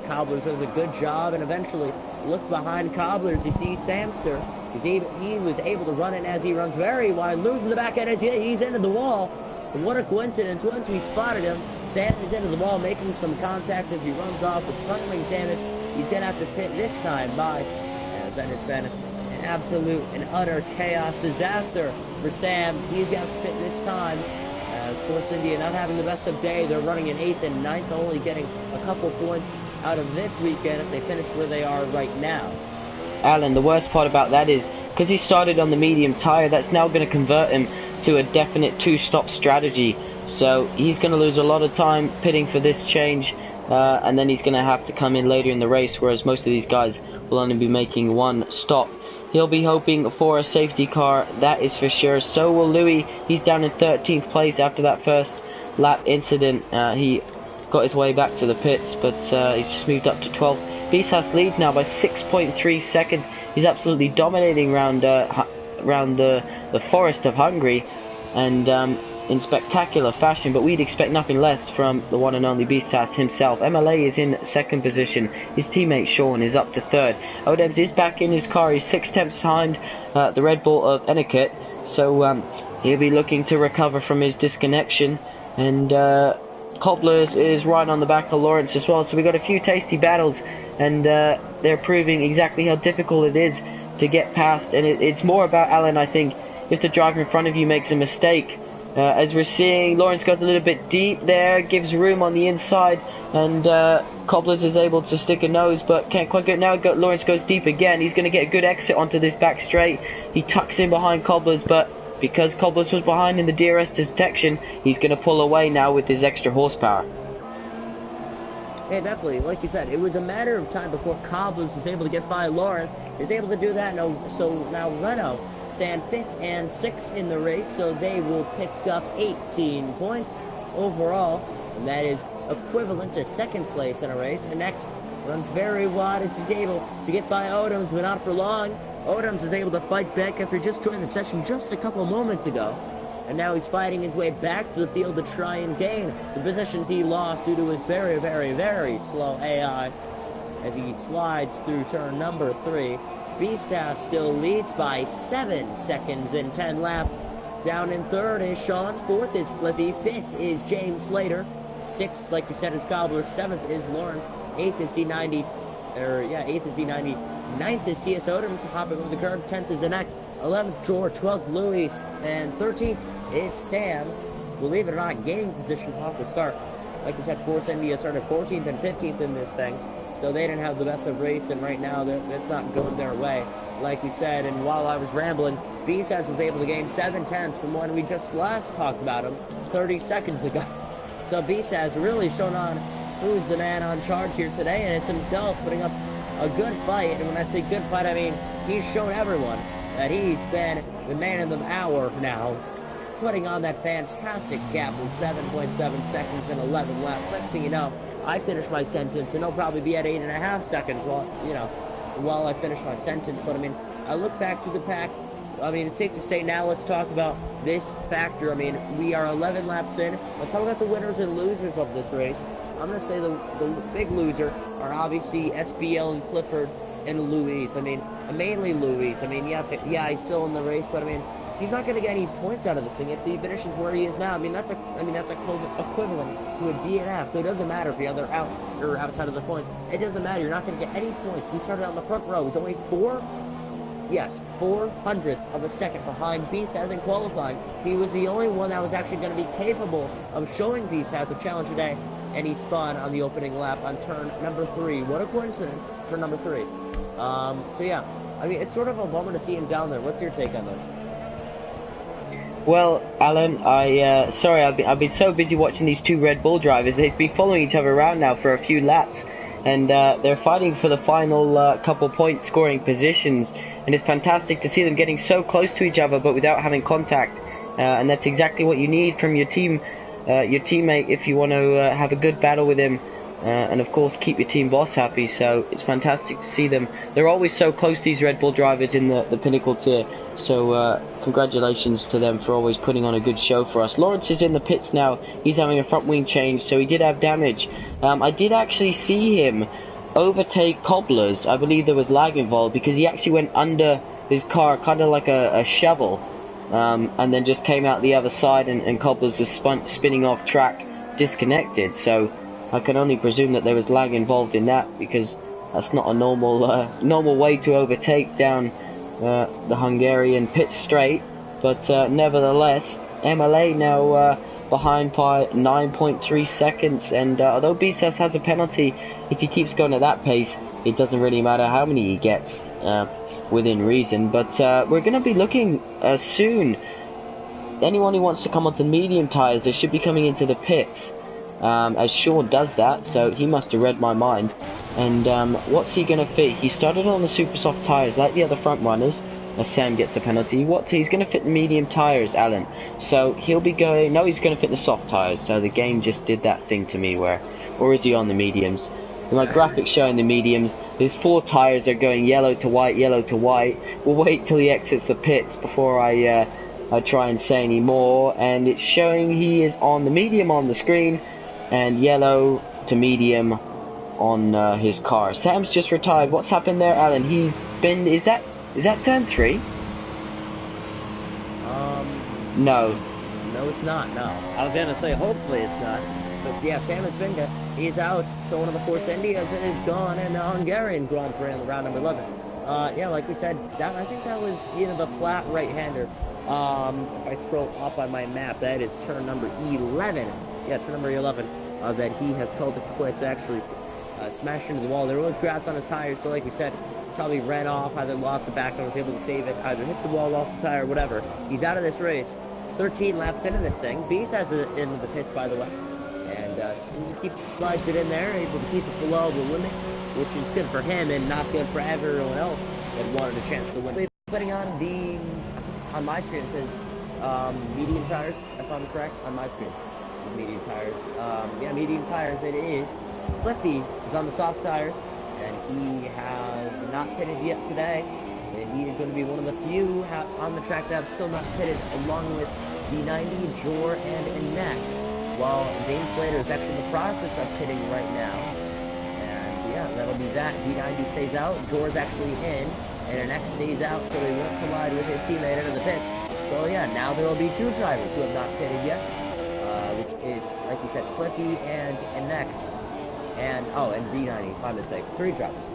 Cobblers does a good job, and eventually look behind Cobblers. You see Samster. He was able to run in as he runs very wide, losing the back end as he's into the wall. And what a coincidence! Once we spotted him, Sam is into the wall, making some contact as he runs off with front wing damage. He's gonna have to pit this time by, as that has been an absolute and utter chaos disaster for Sam. He's gonna have to pit this time. As Force India not having the best of day, they're running in 8th and 9th, only getting a couple points out of this weekend if they finish where they are right now. Alan, the worst part about that is, because he started on the medium tyre, that's now going to convert him to a definite 2-stop strategy. So he's going to lose a lot of time pitting for this change, and then he's going to have to come in later in the race, whereas most of these guys will only be making 1 stop. He'll be hoping for a safety car, that is for sure. So will Louis. He's down in 13th place after that first lap incident. He got his way back to the pits, but he's just moved up to 12th. BSAS leads now by 6.3 seconds. He's absolutely dominating around the forest of Hungary, and in spectacular fashion, but we'd expect nothing less from the one and only Bisas himself. MLA is in second position. His teammate Sean is up to third. Odems is back in his car. He's 6 tenths behind the Red Bull of Etiquette, so he'll be looking to recover from his disconnection. And Cobblers is right on the back of Lawrence as well. So we got a few tasty battles, and they're proving exactly how difficult it is to get past. And it's more about, Alan, I think, if the driver in front of you makes a mistake. As we're seeing, Lawrence goes a little bit deep there, gives room on the inside, and Cobblers is able to stick a nose, but can't quite get. Now Lawrence goes deep again. He's going to get a good exit onto this back straight. He tucks in behind Cobblers, but because Cobblers was behind in the DRS detection, he's going to pull away now with his extra horsepower. Yeah, definitely. Like you said, it was a matter of time before Cobblers was able to get by Lawrence. He's able to do that. So now Renault stand 5th and 6th in the race, so they will pick up 18 points overall, and that is equivalent to 2nd place in a race. And next runs very wide as he's able to get by Odoms, but not for long. Odoms is able to fight back after just joined the session just a couple moments ago. And now he's fighting his way back to the field to try and gain the positions he lost due to his very, very, very slow AI as he slides through turn number 3. Beasthouse still leads by 7 seconds in 10 laps. Down in 3rd is Sean. 4th is Cliffy. 5th is James Slater. 6th, like you said, is Cobbler. 7th is Lawrence. 8th is D90. 8th is D90. 9th is TS Odoms, hopping over the curb. 10th is Anek. 11th, George. 12th, Luis. And 13th is Sam. Believe it or not, gaining position off the start. Like I said, Force India started 14th and 15th in this thing. So they didn't have the best of race, and right now that's not going their way. Like we said, and while I was rambling, B-Says was able to gain 7 tenths from when we just last talked about him 30 seconds ago. So B-Says really shown on who's the man on charge here today, and it's himself putting up a good fight. And when I say good fight, I mean he's shown everyone that he's been the man of the hour now, putting on that fantastic gap with 7.7 seconds and 11 laps. Next thing you know, I finish my sentence, and he'll probably be at 8.5 seconds while I finish my sentence. But I mean, I look back through the pack. I mean, it's safe to say now let's talk about this factor. I mean, we are 11 laps in. Let's talk about the winners and losers of this race. I'm going to say the big loser are obviously SBL and Clifford and Louise. I mean, mainly Louise. I mean, yes, yeah, he's still in the race, but I mean, he's not going to get any points out of this thing if he finishes where he is now. I mean, that's equivalent to a DNF. So it doesn't matter if you're either out or outside of the points. It doesn't matter. You're not going to get any points. He started on the front row. He's only 4 hundredths of a second behind Beastaz in qualifying. He was the only one that was actually going to be capable of showing Beastaz a challenge today, and he spun on the opening lap on turn number 3. What a coincidence! Turn number 3. So yeah, I mean, it's sort of a bummer to see him down there. What's your take on this? Well, Alan, I've been so busy watching these two Red Bull drivers. They've been following each other around now for a few laps, and they're fighting for the final couple point scoring positions, and it's fantastic to see them getting so close to each other but without having contact, and that's exactly what you need from your teammate if you want to have a good battle with him, and of course keep your team boss happy. So it's fantastic to see them. They're always so close, these Red Bull drivers in the Pinnacle tier, so congratulations to them for always putting on a good show for us. Lawrence is in the pits now. He's having a front wing change, so he did have damage. I did actually see him overtake Cobblers. I believe there was lag involved because he actually went under his car, kind of like a shovel, and then just came out the other side, and Cobblers was spinning off track, disconnected. So I can only presume that there was lag involved in that, because that's not a normal way to overtake down the Hungarian pit straight. But nevertheless, MLA now behind by 9.3 seconds, and although BSS has a penalty, if he keeps going at that pace, it doesn't really matter how many he gets within reason. But we're going to be looking soon. Anyone who wants to come onto the medium tyres, they should be coming into the pits. As Sean does that, so he must have read my mind. And what's he going to fit? He started on the super soft tyres like the other front runners, as Sam gets the penalty. He's going to fit the medium tyres, Alan. So he'll be going, no, he's going to fit the soft tyres. So the game just did that thing to me where, or is he on the mediums? My graphics showing the mediums, his 4 tyres are going yellow to white, yellow to white. We'll wait till he exits the pits before I try and say any more, and it's showing he is on the medium on the screen, and yellow to medium on his car. Sam's just retired. What's happened there, Alan? He's been, is that turn 3? No. No, it's not, no. I was gonna say, hopefully it's not. But yeah, Sam has been, he's out, so one of the Force Indias is gone, and the Hungarian Grand Prix in round number 11. Yeah, like we said, I think that was, you know, the flat right-hander. If I scroll up on my map, that is turn number 11. Yeah, turn number 11, that he has called it quits, actually smashed into the wall. There was grass on his tires, so like we said, probably ran off, either lost the back and was able to save it, either hit the wall, lost the tire, whatever. He's out of this race. 13 laps into this thing. Beast has it into the pits, by the way. And slides it in there, able to keep it below the limit, which is good for him and not good for everyone else that wanted a chance to win. Putting on my screen, it says medium tires, if I'm correct, on my screen. It says medium tires. Yeah, medium tires it is. Cliffy is on the soft tires, and he has not pitted yet today. And he is going to be one of the few on the track that have still not pitted, along with D90, Jor, and Enact. While James Slater is actually in the process of pitting right now. And yeah, that'll be that. D90 stays out, Jor's actually in, and Enact stays out, so he won't collide with his teammate into the pits. So yeah, now there will be 2 drivers who have not pitted yet, which is, like you said, Cliffy and Enact. And D90, my mistake, 3 drivers.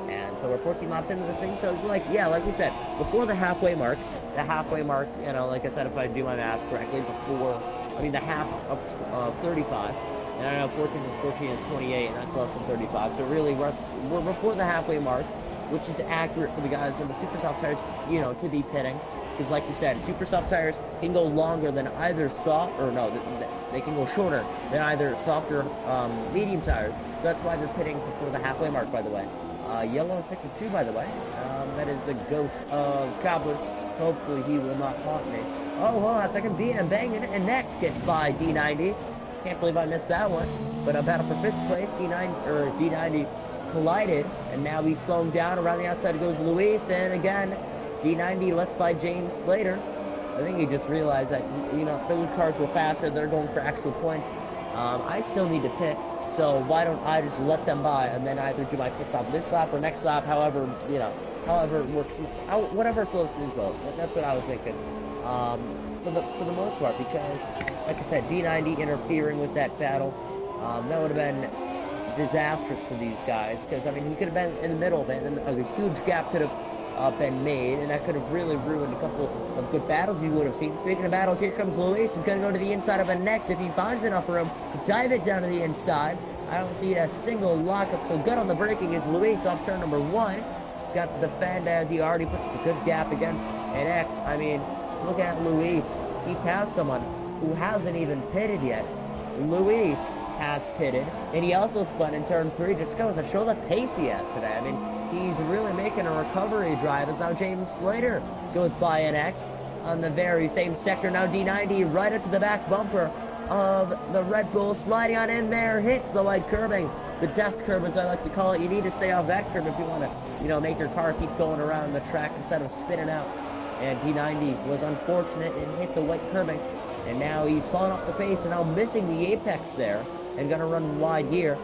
And so we're 14 laps into this thing, so like we said, before the halfway mark, you know, like I said, if I do my math correctly, the half of 35, and I know 14 is 14 is 28, and that's less than 35, so really we're before the halfway mark, which is accurate for the guys in the super soft tires, you know, to be pitting, because like you said, super soft tires can go longer than either they can go shorter than either soft or medium tires, so that's why they're pitting before the halfway mark, by the way. Yellow in sector 2, by the way. That is the ghost of Cobblers. Hopefully he will not haunt me. Oh, hold on a second. Being and banging, and Next gets by D90. Can't believe I missed that one. But a battle for 5th place. D90 collided, and now he's slowing down. Around the outside goes Luis, and again, D90 lets by James Slater. I think he just realized that, you know, those cars were faster. They're going for actual points. I still need to pit. So why don't I just let them by and then either do my pit stop this lap or next lap, however it works, whatever floats his boat. That's what I was thinking. For the most part, because like I said, D90 interfering with that battle, that would have been disastrous for these guys. Because I mean, he could have been in the middle of it, and a huge gap could have been made, and that could have really ruined a couple of good battles you would have seen. Speaking of battles, here comes Luis. He's going to go to the inside of a neck if he finds enough room. Dive it down to the inside. I don't see a single lockup, so good on the braking is Luis off turn number 1. He's got to defend as he already puts up a good gap against Enact. I mean, look at Luis. He passed someone who hasn't even pitted yet. Luis has pitted, and he also spun in turn 3. Just goes to show the pace he has today. I mean, he's really making a recovery drive as now James Slater goes by Enact on the very same sector. Now D90 right up to the back bumper of the Red Bull, sliding on in there, hits the white curbing, the death curb as I like to call it. You need to stay off that curb if you want to, you know, make your car keep going around the track instead of spinning out. And D90 was unfortunate and hit the white curbing, and now he's falling off the pace and now missing the apex there and gonna run wide here.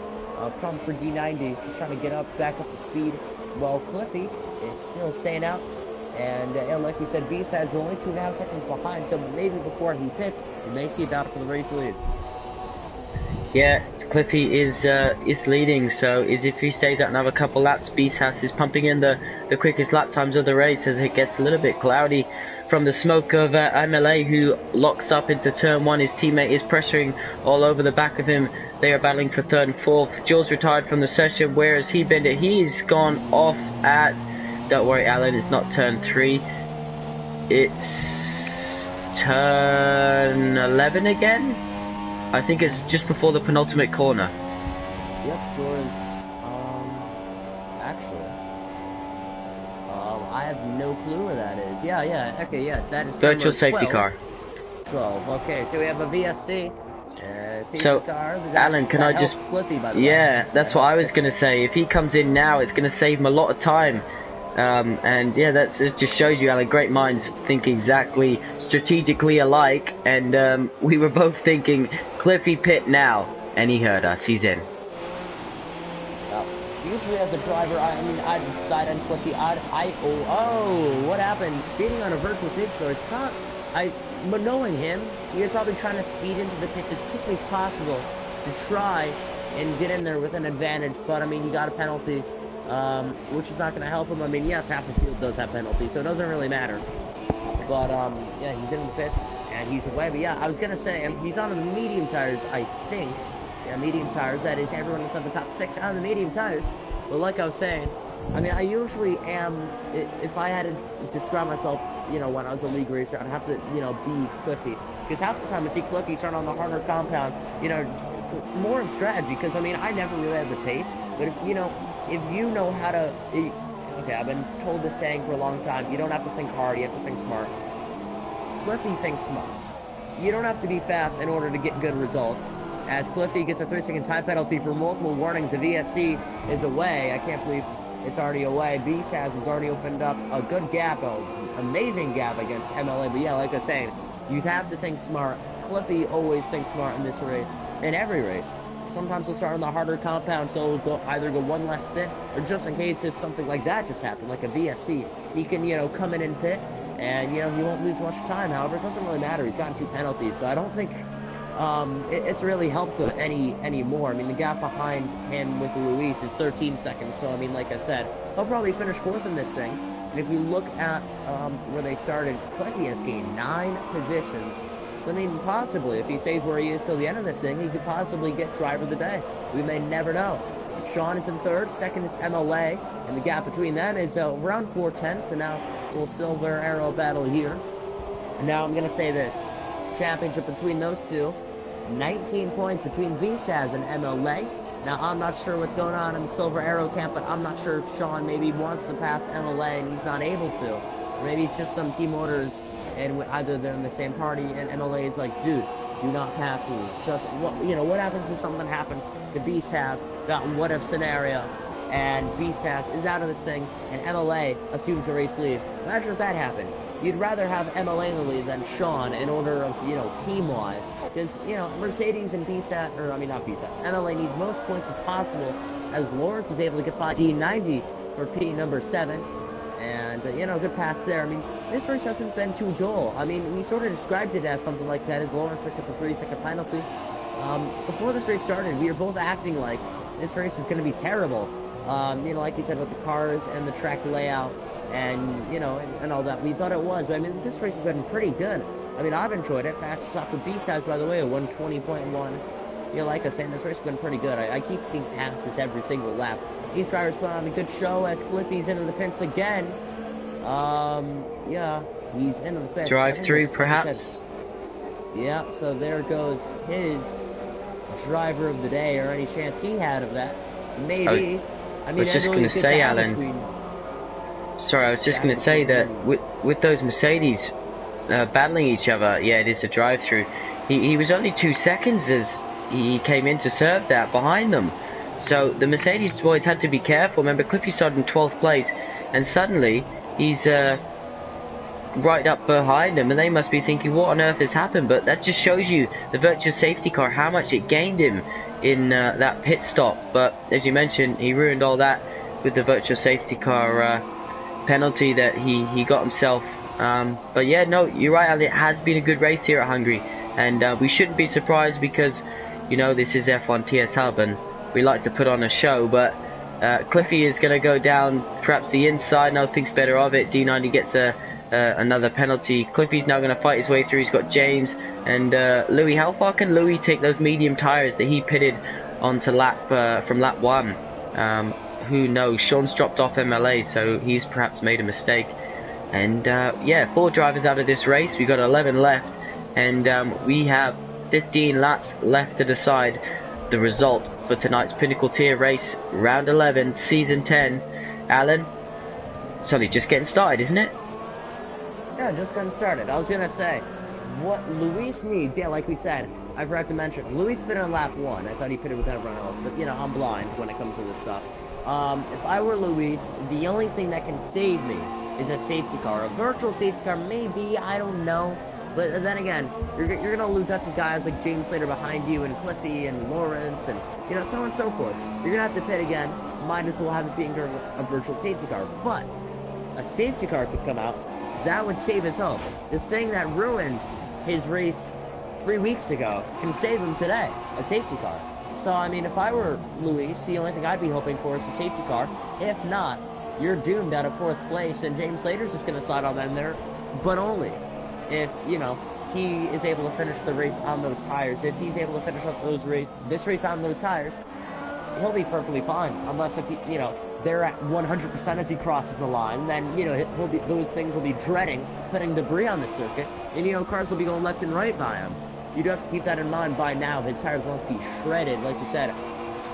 Problem for D90, just trying to get back up to speed, while Cliffy is still staying out. And like we said, Beast has only 2.5 seconds behind, so maybe before he pits, we may see a battle for the race lead. Yeah, Cliffy is leading, so if he stays out another couple laps, Beast House is pumping in the quickest lap times of the race as it gets a little bit cloudy from the smoke of MLA, who locks up into turn 1. His teammate is pressuring all over the back of him. They are battling for 3rd and 4th. Jules retired from the session. Where has he been? He's gone off at... Don't worry, Alan, it's not turn 3. It's turn 11 again? I think it's just before the penultimate corner. Yep, Jor's, actually, I have no clue where that is. Yeah, okay, yeah, that is virtual safety 12. car. 12, okay, so we have a VSC. So, car. Alan, can I just... Cliffy, by the yeah, way. that's what I was going to say. If he comes in now, it's going to save him a lot of time. And yeah, it just shows you how the great minds think exactly strategically alike. And we were both thinking Cliffy pit now, and he heard us. He's in. Usually as a driver, I mean, I'd side on Cliffy. Oh, what happened? Speeding on a virtual safety car is but knowing him, he was probably trying to speed into the pits as quickly as possible to try and get in there with an advantage. But I mean, he got a penalty, which is not going to help him. I mean, yes, half the field does have penalties, so it doesn't really matter. But yeah, he's in the pits and he's away. But yeah, I was gonna say he's on the medium tires, I think. Yeah, medium tires. That is, everyone inside the top 6 on the medium tires. But like I was saying, I mean, I usually am, if I had to describe myself, you know, when I was a league racer, I'd have to, you know, be Cliffy. Because half the time I see Cliffy start on the harder compound, you know, more of strategy. Because, I mean, I never really had the pace. But, if you know how to, okay, I've been told this saying for a long time, you don't have to think hard, you have to think smart. Cliffy thinks smart. You don't have to be fast in order to get good results. As Cliffy gets a 3-second time penalty for multiple warnings, the VSC is away. I can't believe it's already away. Beast has already opened up a good gap, an amazing gap against MLA. But yeah, like I was saying, you have to think smart. Cliffy always thinks smart in this race, in every race. Sometimes he'll start on the harder compound, so he'll either go one less stint, or just in case if something like that just happened, like a VSC, he can, you know, come in and pit, and, you know, he won't lose much time. However, it doesn't really matter. He's gotten 2 penalties, so I don't think it's really helped him anymore. I mean, the gap behind him with Luis is 13 seconds, so I mean, like I said, he'll probably finish 4th in this thing. And if you look at where they started, Cliffy has gained 9 positions. So I mean, possibly, if he stays where he is till the end of this thing, he could possibly get driver of the day. We may never know. Sean is in 3rd, 2nd is MLA, and the gap between them is around 4/10, so now a little silver arrow battle here. And now I'm going to say this. Championship between those two. 19 points between Beastaz and MLA. Now, I'm not sure what's going on in the Silver Arrow camp, but I'm not sure if Sean maybe wants to pass MLA and he's not able to. Or maybe it's just some team orders, and either they're in the same party, and MLA is like, dude, do not pass me. Just, what happens if something happens to Beastaz, that what-if scenario, and Beastaz is out of this thing, and MLA assumes a race lead. Imagine if that happened. You'd rather have MLA in the lead than Sean in order of, team-wise. Because, Mercedes and not Beastaz. MLA needs most points as possible, as Lawrence is able to get by D90 for P number 7. And, good pass there. I mean, this race hasn't been too dull. I mean, we sort of described it as something like that, as Lawrence picked up a 3-second penalty. Before this race started, we were both acting like this race was going to be terrible. Like you said, with the cars and the track layout and, and all that. We thought it was. But, I mean, this race has been pretty good. I mean, I've enjoyed it. Fastest off the Beast has, by the way, a 120.1. Like I said, this race has been pretty good. I keep seeing passes every single lap. These drivers put on a good show as Cliffy's into the pits again. Yeah, he's into the pits. Drive through, perhaps? Yeah, so there goes his driver of the day, or any chance he had of that. Maybe. I was just going to say, Alan. Sorry, I was just going to say that with those Mercedes battling each other, yeah, it is a drive-through. He was only 2 seconds as he came in to serve that behind them. So the Mercedes boys had to be careful. Remember, Cliffy started in 12th place, and suddenly he's right up behind them, and they must be thinking, what on earth has happened? But that just shows you the virtual safety car, how much it gained him in that pit stop. But as you mentioned, he ruined all that with the virtual safety car penalty that he got himself. But yeah, no, you're right, Alan. It has been a good race here at Hungary, and we shouldn't be surprised because, this is F1 TS Hub, and we like to put on a show. But Cliffy is going to go down perhaps the inside. No, thinks better of it. D90 gets another penalty. Cliffy's now going to fight his way through. He's got James and Louis. How far can Louis take those medium tires that he pitted onto from lap 1? Who knows? Sean's dropped off MLA, so he's perhaps made a mistake. And yeah, 4 drivers out of this race. We've got 11 left, and we have 15 laps left to decide the result for tonight's Pinnacle tier race, round 11, season 10. Alan, it's only just getting started, isn't it? Yeah, just getting started. I was gonna say, what Luis needs, yeah, like we said, I forgot to mention, Luis pitted on lap 1. I thought he pitted with everyone else, but I'm blind when it comes to this stuff. If I were Luis, the only thing that can save me is a safety car. A virtual safety car, maybe, I don't know. But then again, you're going to lose out to guys like James Slater behind you, and Cliffy, and Lawrence, and, you know, so on and so forth. You're going to have to pit again. Might as well have it being a virtual safety car. But a safety car could come out. That would save his home. The thing that ruined his race 3 weeks ago can save him today. A safety car. So, I mean, if I were Luis, the only thing I'd be hoping for is a safety car. If not, you're doomed out of 4th place, and James Slater's just going to slide on them there, but only if, you know, he is able to finish the race on those tires. If he's able to finish up this race on those tires, he'll be perfectly fine. Unless if he, you know, they're at 100% as he crosses the line, then, you know, those things will be dreading putting debris on the circuit, and, you know, cars will be going left and right by him. You do have to keep that in mind. By now, his tires must be shredded. Like you said,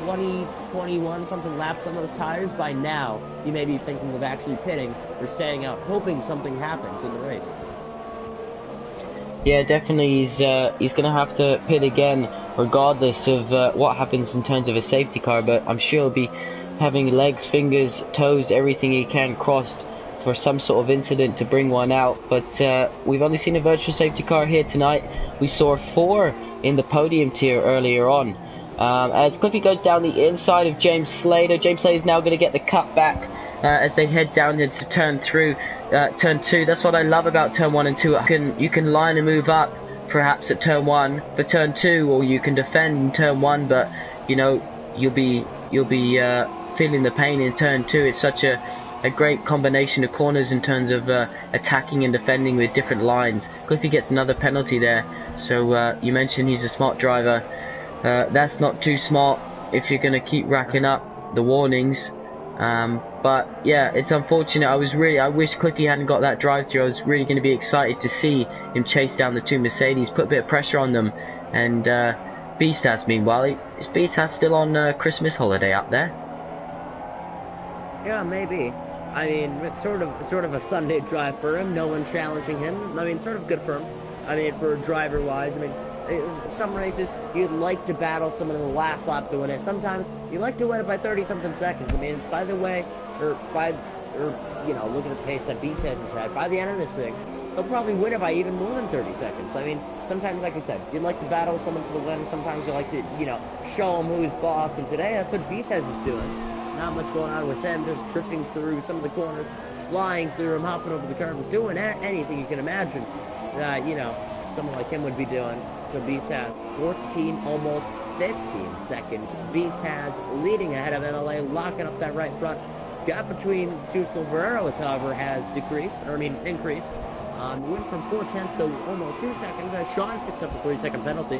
20, 21 something laps on those tires. By now, you may be thinking of actually pitting or staying out, hoping something happens in the race. Yeah, definitely he's going to have to pit again, regardless of what happens in terms of a safety car, but I'm sure he'll be having legs, fingers, toes, everything he can crossed for some sort of incident to bring one out. But we've only seen a virtual safety car here tonight. We saw 4 in the podium tier earlier on. As Cliffy goes down the inside of James Slater, James Slater is now going to get the cut back as they head down into turn 2. That's what I love about turn 1 and 2. You can line and move up perhaps at turn 1 for turn 2, or you can defend in turn 1, but you know you'll be feeling the pain in turn 2. It's such a great combination of corners in terms of attacking and defending with different lines. Cliffy gets another penalty there. So you mentioned he's a smart driver. That's not too smart if you're going to keep racking up the warnings. But yeah, it's unfortunate. I wish Cliffy hadn't got that drive through. I was really going to be excited to see him chase down the 2 Mercedes, put a bit of pressure on them. And Beastaz, meanwhile, is Beastaz still on Christmas holiday out there? Yeah, maybe. I mean, it's sort of a Sunday drive for him. No one challenging him. I mean, sort of good for him. I mean, for driver-wise, I mean, some races you'd like to battle someone in the last lap to win it. Sometimes you like to win it by 30-something seconds. I mean, by the way, you know, look at the pace that Beastaz has had. By the end of this thing, he'll probably win it by even more than 30 seconds. I mean, sometimes, like I said, you'd like to battle someone for the win. Sometimes you like to, you know, show him who's boss. And today, that's what Beastaz is doing. Not much going on with him, just drifting through some of the corners, flying through them, hopping over the curves, doing anything you can imagine that, you know, someone like him would be doing. So Beastaz 14, almost 15 seconds. Beastaz leading ahead of MLA, locking up that right front. Gap between 2 Silvereros, however, has increased. Went from 4/10 to almost 2 seconds as Sean picks up a 3-second penalty.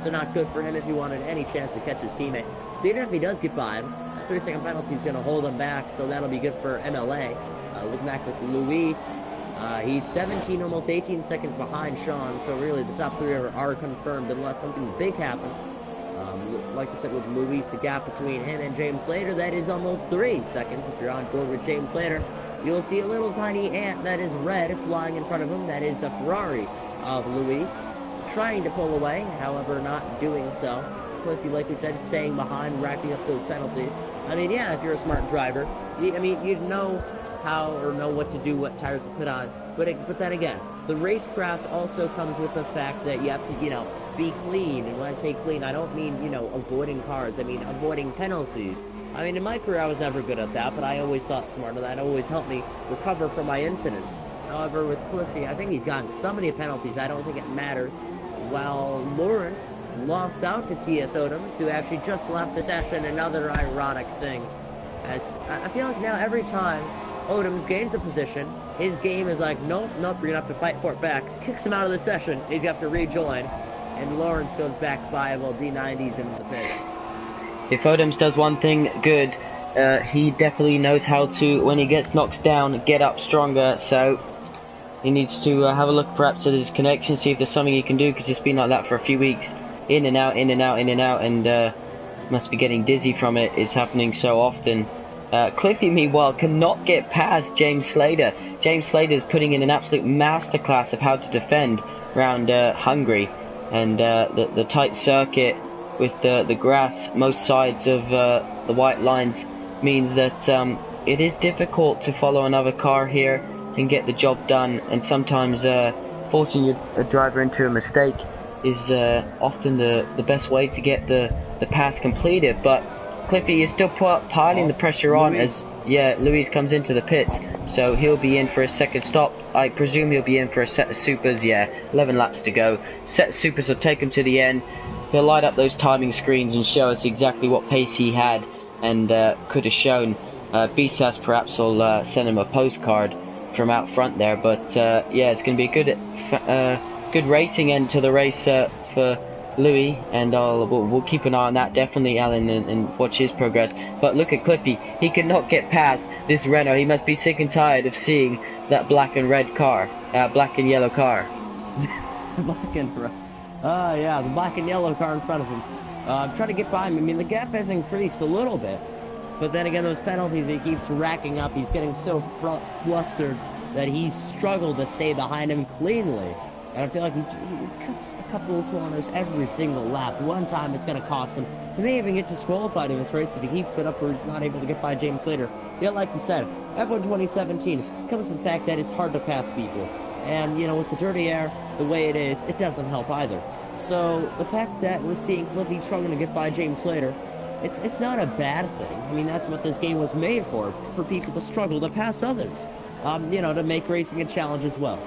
So not good for him if he wanted any chance to catch his teammate. So even if he does get by him, that 3-second penalty is going to hold him back, so that'll be good for MLA. Looking back with Luis, he's 17, almost 18 seconds behind Sean, so really the top 3 are confirmed unless something big happens. Like I said with Luis, the gap between him and James Slater, that is almost 3 seconds. If you're on board with James Slater, you'll see a little tiny ant that is red flying in front of him. That is the Ferrari of Luis, trying to pull away, however not doing so. Cliffy, like we said, staying behind, racking up those penalties. I mean, yeah, if you're a smart driver, I mean, you'd know how or know what to do, what tires to put on. But then again, the racecraft also comes with the fact that you have to, you know, be clean. And when I say clean, I don't mean, you know, avoiding cars. I mean avoiding penalties. I mean, in my career, I was never good at that, but I always thought smart, and that always helped me recover from my incidents. However, with Cliffy, I think he's gotten so many penalties, I don't think it matters. While Lawrence lost out to T.S. Odoms, who actually just left the session. Another ironic thing. As I feel like now every time Odoms gains a position, his game is like, nope, you're going to have to fight for it back. Kicks him out of the session. He's going to have to rejoin. And Lawrence goes back by while D90's in the pit. If Odoms does one thing good, he definitely knows how to, when he gets knocked down, get up stronger. So he needs to have a look perhaps at his connection, see if there's something he can do, because it's been like that for a few weeks. In and out, in and out, in and out, and must be getting dizzy from it. It's happening so often. Cliffy, meanwhile, cannot get past James Slater. James Slater is putting in an absolute masterclass of how to defend around Hungary. And the tight circuit with the grass, most sides of the white lines, means that it is difficult to follow another car here and get the job done, and sometimes forcing a driver into a mistake is often the best way to get the pass completed. But Cliffy is still piling the pressure on as Luis comes into the pits, so he'll be in for a second stop. I presume he'll be in for a set of supers. 11 laps to go. Set of supers will take him to the end. He'll light up those timing screens and show us exactly what pace he had and could have shown. Beastas perhaps will send him a postcard from out front there, but it's going to be a good racing end to the race for Louis, and we'll keep an eye on that definitely, Alan, and watch his progress. But look at Cliffy, he cannot get past this Renault. He must be sick and tired of seeing that black and red car, black and yellow car. Black and red. The black and yellow car in front of him. Trying to get by him. I mean, the gap has increased a little bit, but then again, those penalties he keeps racking up. He's getting so flustered that he's struggled to stay behind him cleanly. And I feel like he cuts a couple of corners every single lap. One time it's going to cost him. He may even get disqualified in this race if he keeps it up where he's not able to get by James Slater. Yet, like you said, F1 2017 comes to the fact that it's hard to pass people. And, you know, with the dirty air, the way it is, it doesn't help either. So, the fact that we're seeing Cliffy struggling to get by James Slater, it's not a bad thing. I mean, that's what this game was made for people to struggle to pass others. To make racing a challenge as well.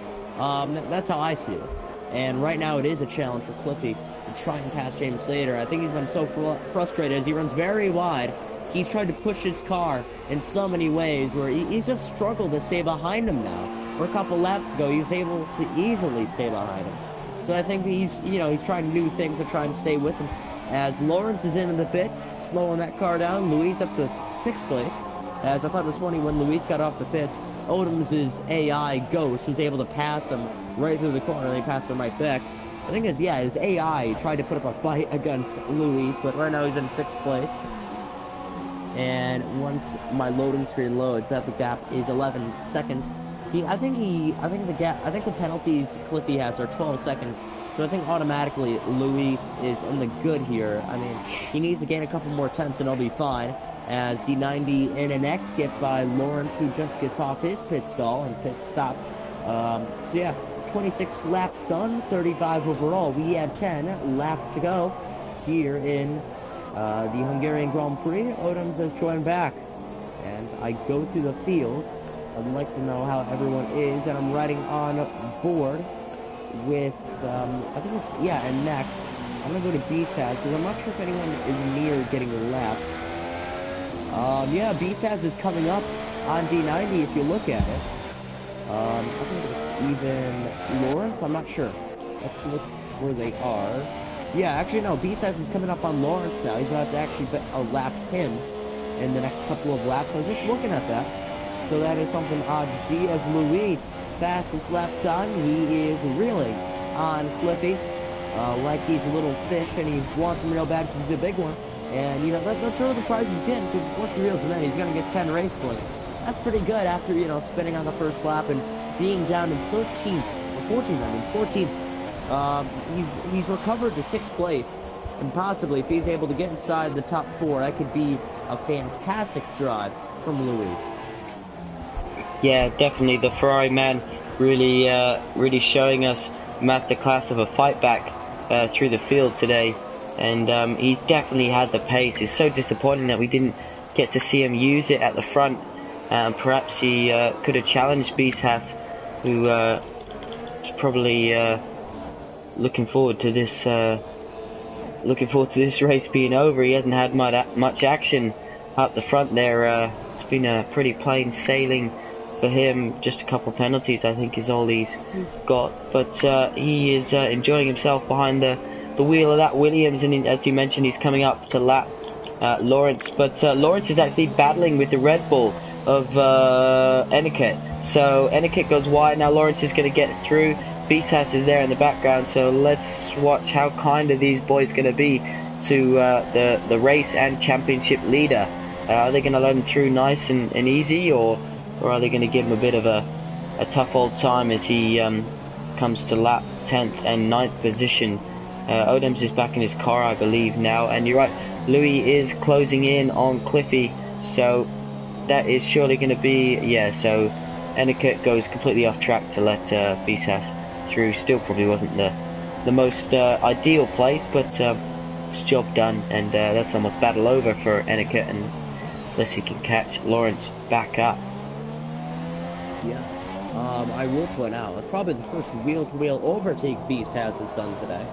That's how I see it. And right now it is a challenge for Cliffy to try and pass James Slater. I think he's been so frustrated as he runs very wide. He's tried to push his car in so many ways where he's just struggled to stay behind him now. Where a couple laps ago he was able to easily stay behind him. So I think he's trying new things to try and stay with him. As Lawrence is in the pits, slowing that car down. Luis up to 6th place. As I thought it was funny when Luis got off the pits, Odom's AI Ghost was able to pass him right through the corner, and they passed him right back. The thing is, his AI tried to put up a fight against Luis, but right now he's in 6th place. And once my loading screen loads, that the gap is 11 seconds. I think the penalties Cliffy has are 12 seconds. So I think automatically Luis is in the good here. I mean, he needs to gain a couple more tenths and he'll be fine. As D90 in an neck get by Lawrence, who just gets off his pit stall and pit stop. 26 laps done, 35 overall. We have 10 laps to go here in the Hungarian Grand Prix. Odoms has joined back, and I go through the field. I'd like to know how everyone is, and I'm riding on board with I think it's a neck. I'm gonna go to Beastaz because I'm not sure if anyone is near getting left. Beastaz is coming up on D90 if you look at it. I think it's even Lawrence, I'm not sure. Let's look where they are. Yeah, actually no, Beastaz is coming up on Lawrence now. He's about to actually lap him in the next couple of laps. I was just looking at that. So that is something odd to see as Luis, fastest lap done. He is reeling on Cliffy like he's a little fish and he wants him real bad because he's a big one. And, that's really the prize he's getting, because once he reels him in, he's going to get 10 race points. That's pretty good after, spinning on the first lap and being down in 13th, or 14th, he's recovered to 6th place. And possibly, if he's able to get inside the top 4, that could be a fantastic drive from Luis. Yeah, definitely. The Ferrari man really showing us a masterclass of a fight back through the field today. And he's definitely had the pace. It's so disappointing that we didn't get to see him use it at the front. Perhaps he could have challenged Beastas, who is probably looking forward to this race being over. He hasn't had much action up the front there. It's been a pretty plain sailing for him. Just a couple penalties, I think, is all he's got. But he is enjoying himself behind the wheel of that Williams, and as you mentioned, he's coming up to lap Lawrence. But Lawrence is actually battling with the Red Bull of Etiquette. So Etiquette goes wide. Now Lawrence is going to get through. Beastas is there in the background. So let's watch how kind of these boys going to be to the race and championship leader. Are they going to let him through nice and easy, or are they going to give him a bit of a tough old time as he comes to lap 10th and 9th position? Odems is back in his car, I believe, now. And you're right, Louis is closing in on Cliffy. So that is surely going to be, yeah, so Etiquette goes completely off track to let Bisas through. Still probably wasn't the most ideal place, but it's job done, and that's almost battle over for Etiquette, and unless he can catch Lawrence back up. Yeah. I will point out, it's probably the first wheel-to-wheel overtake Beast has done today.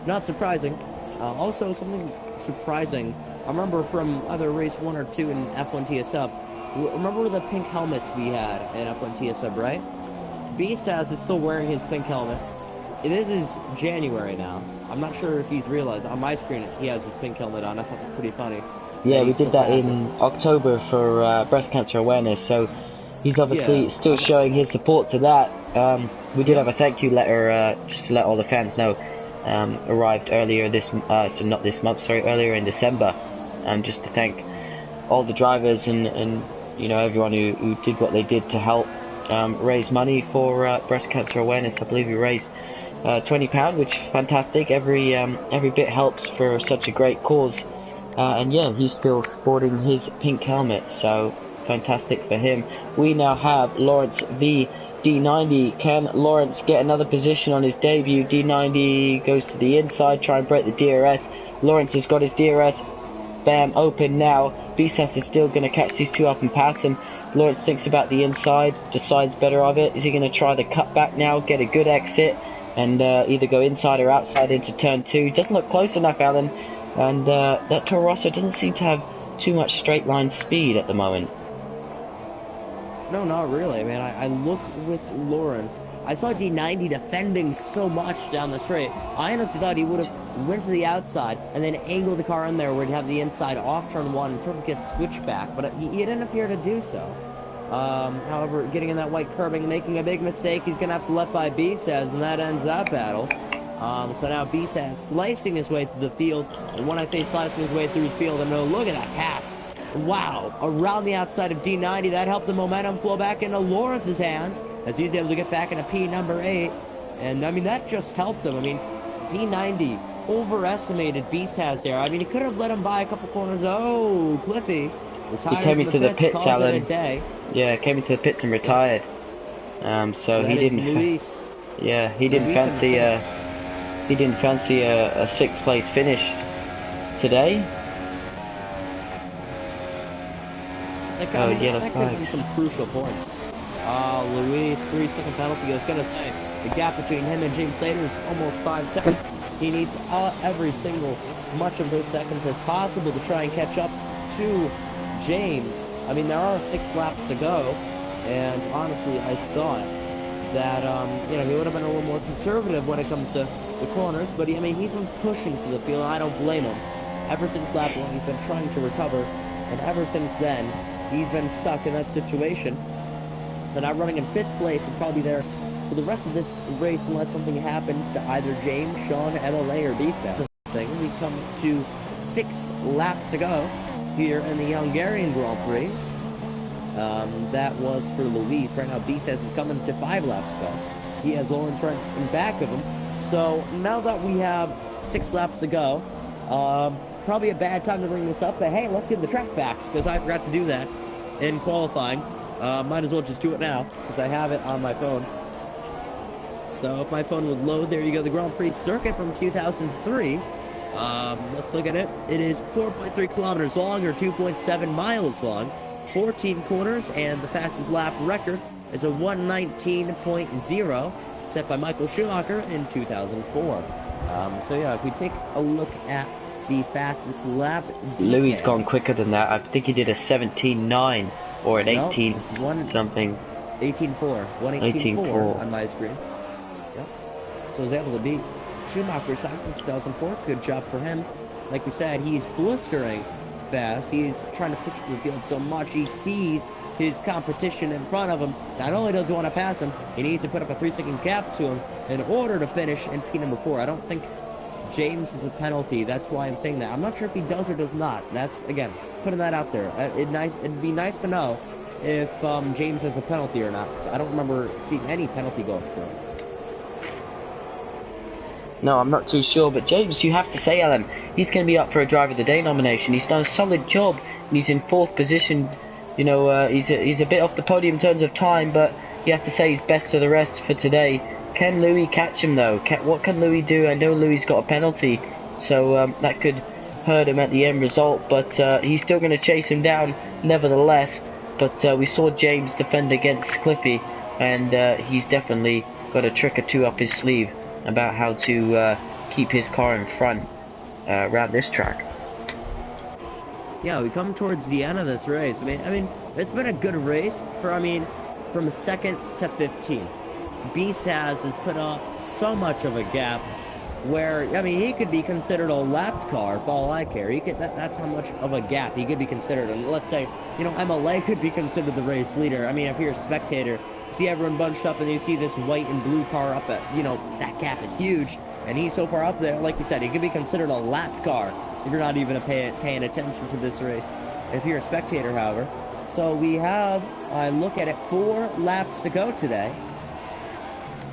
Not surprising. Also, something surprising, I remember from either race 1 or 2 in F1 TSF, remember the pink helmets we had in F1 TSF, right? Beast has is still wearing his pink helmet. This is January now. I'm not sure if he's realized. On my screen, he has his pink helmet on. I thought it was pretty funny. Yeah, we did that in October for breast cancer awareness, so he's obviously still showing his support to that. We did have a thank you letter, just to let all the fans know, arrived earlier this, so not this month, sorry, earlier in December, just to thank all the drivers and you know, everyone who did what they did to help raise money for breast cancer awareness. I believe we raised £20, which is fantastic. Every bit helps for such a great cause. And yeah, he's still sporting his pink helmet, so fantastic for him. We now have Lawrence v D90. Can Lawrence get another position on his debut? D90 goes to the inside, try and break the DRS. Lawrence has got his DRS. Bam, open now. Bisas is still going to catch these two up and pass him. Lawrence thinks about the inside, decides better of it. Is he going to try the cutback now, get a good exit, and either go inside or outside into turn 2? Doesn't look close enough, Alan. And that Toro Rosso doesn't seem to have too much straight line speed at the moment. No, not really, man. I look with Lawrence. I saw D90 defending so much down the straight. I honestly thought he would have went to the outside and then angled the car in there where he'd have the inside off turn 1 and sort of get switched back, but he didn't appear to do so. However, getting in that white curbing and making a big mistake, he's going to have to let by Bisas, and that ends that battle. So now Bisas slicing his way through the field, and when I say slicing his way through his field, I know, look at that pass. Wow, around the outside of D90, that helped the momentum flow back into Lawrence's hands, as he's able to get back into P number 8, and I mean, that just helped him. I mean, D90 overestimated Beast has there. I mean, he could have let him by a couple corners. Oh, Cliffy. He came into the pits, Alan. Yeah, came into the pits and retired. So he didn't. Luis. Yeah, he didn't fancy a 6th place finish today. That could have been some crucial points. Luis, 3-second penalty. I was gonna say the gap between him and James Slater is almost 5 seconds. He needs much of those seconds as possible to try and catch up to James. I mean, there are 6 laps to go, and honestly, I thought that you know, he would have been a little more conservative when it comes to the corners. But I mean, he's been pushing through the field, and I don't blame him. Ever since lap 1, he's been trying to recover, and ever since then, he's been stuck in that situation. So now running in 5th place and probably there for the rest of this race unless something happens to either James, Sean, MLA, or Bisas. We come to 6 laps to go here in the Hungarian Grand Prix. That was for Luis. Right now, Bisas is coming to 5 laps to go. He has Lawrence right in back of him. So now that we have 6 laps to go, probably a bad time to bring this up, but hey, let's give the track facts, because I forgot to do that in qualifying. Might as well just do it now, because I have it on my phone. So if my phone would load, there you go, the Grand Prix circuit from 2003. Let's look at it. It is 4.3 kilometers long, or 2.7 miles long, 14 corners, and the fastest lap record is a 1:19.0, set by Michael Schumacher in 2004. So yeah, if we take a look at the fastest lap detail. Louis gone quicker than that. I think he did a 17.9 or an 18 something. 18.4. 1:18.4 on my screen. Yep. So he's able to beat Schumacher's time from 2004. Good job for him. Like we said, he's blistering fast. He's trying to push through the field so much. He sees his competition in front of him. Not only does he want to pass him, he needs to put up a 3-second gap to him in order to finish in P number 4. I don't think James is a penalty. That's why I'm saying that. I'm not sure if he does or does not. That's, again, putting that out there. It'd be nice to know if James has a penalty or not. I don't remember seeing any penalty going for him. No, I'm not too sure, but James, you have to say, Alan, he's going to be up for a Driver of the Day nomination. He's done a solid job, and he's in 4th position. You know, he's a bit off the podium in terms of time, but you have to say he's best of the rest for today. Can Louis catch him, though? What can Louis do? I know Louis got a penalty, so that could hurt him at the end result, but he's still going to chase him down, nevertheless. But we saw James defend against Cliffy, and he's definitely got a trick or two up his sleeve about how to keep his car in front around this track. Yeah, we come towards the end of this race. I mean, it's been a good race for, from 2nd to 15. Beast has put up so much of a gap where, he could be considered a lapped car for all I care. That's how much of a gap he could be considered. And let's say, MLA could be considered the race leader. If you're a spectator, see everyone bunched up and you see this white and blue car up at, that gap is huge. And he's so far up there, like we said, he could be considered a lapped car if you're not even paying attention to this race. If you're a spectator, however. So we have, I look at it, 4 laps to go today.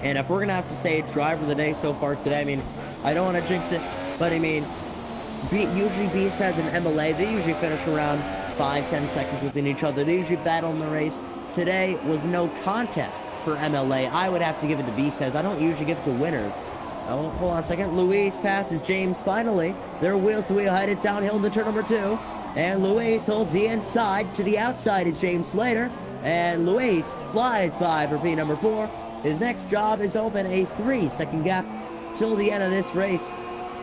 And if we're going to have to say driver of the day so far today, I don't want to jinx it, but usually Beast has an MLA. They usually finish around 5-10 seconds within each other. They usually battle in the race. Today was no contest for MLA. I would have to give it to Beast has. I don't usually give it to winners. Oh, hold on a second. Luis passes James finally. They're wheel to wheel headed downhill into turn number 2. And Luis holds the inside. To the outside is James Slater. And Luis flies by for P number 4. His next job is open a 3-second gap till the end of this race.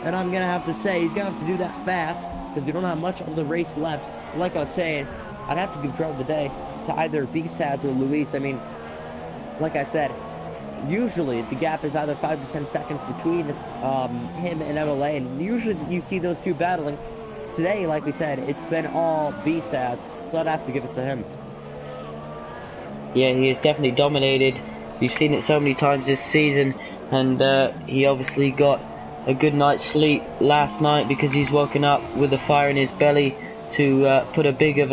And I'm going to have to say, he's going to have to do that fast because we don't have much of the race left. Like I was saying, I'd have to give driver of the day to either Beastaz or Luis. Like I said, usually the gap is either 5 to 10 seconds between him and MLA. And usually you see those two battling. Today, like we said, it's been all Beastaz, so I'd have to give it to him. Yeah, he has definitely dominated. We've seen it so many times this season, and he obviously got a good night's sleep last night because he's woken up with a fire in his belly to put a bit of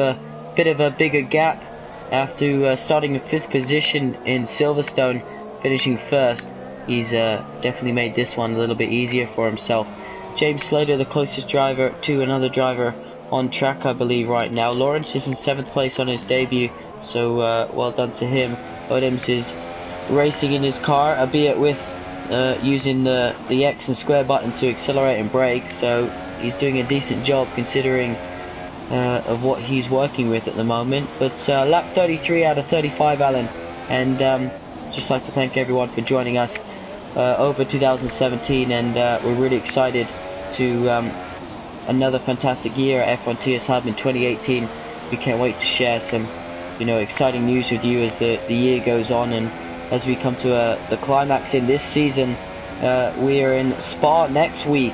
a bigger gap after starting in 5th position in Silverstone, finishing 1st. He's definitely made this one a little bit easier for himself. James Slater, the closest driver to another driver on track, I believe, right now. Lawrence is in 7th place on his debut, so well done to him. Odems is racing in his car, albeit with using the X and square button to accelerate and brake, so he's doing a decent job considering of what he's working with at the moment. But lap 33 out of 35, Alan, and just like to thank everyone for joining us over 2017, and we're really excited to another fantastic year at F1 TS Hub in 2018. We can't wait to share some exciting news with you as the year goes on, and as we come to the climax in this season. We are in Spa next week,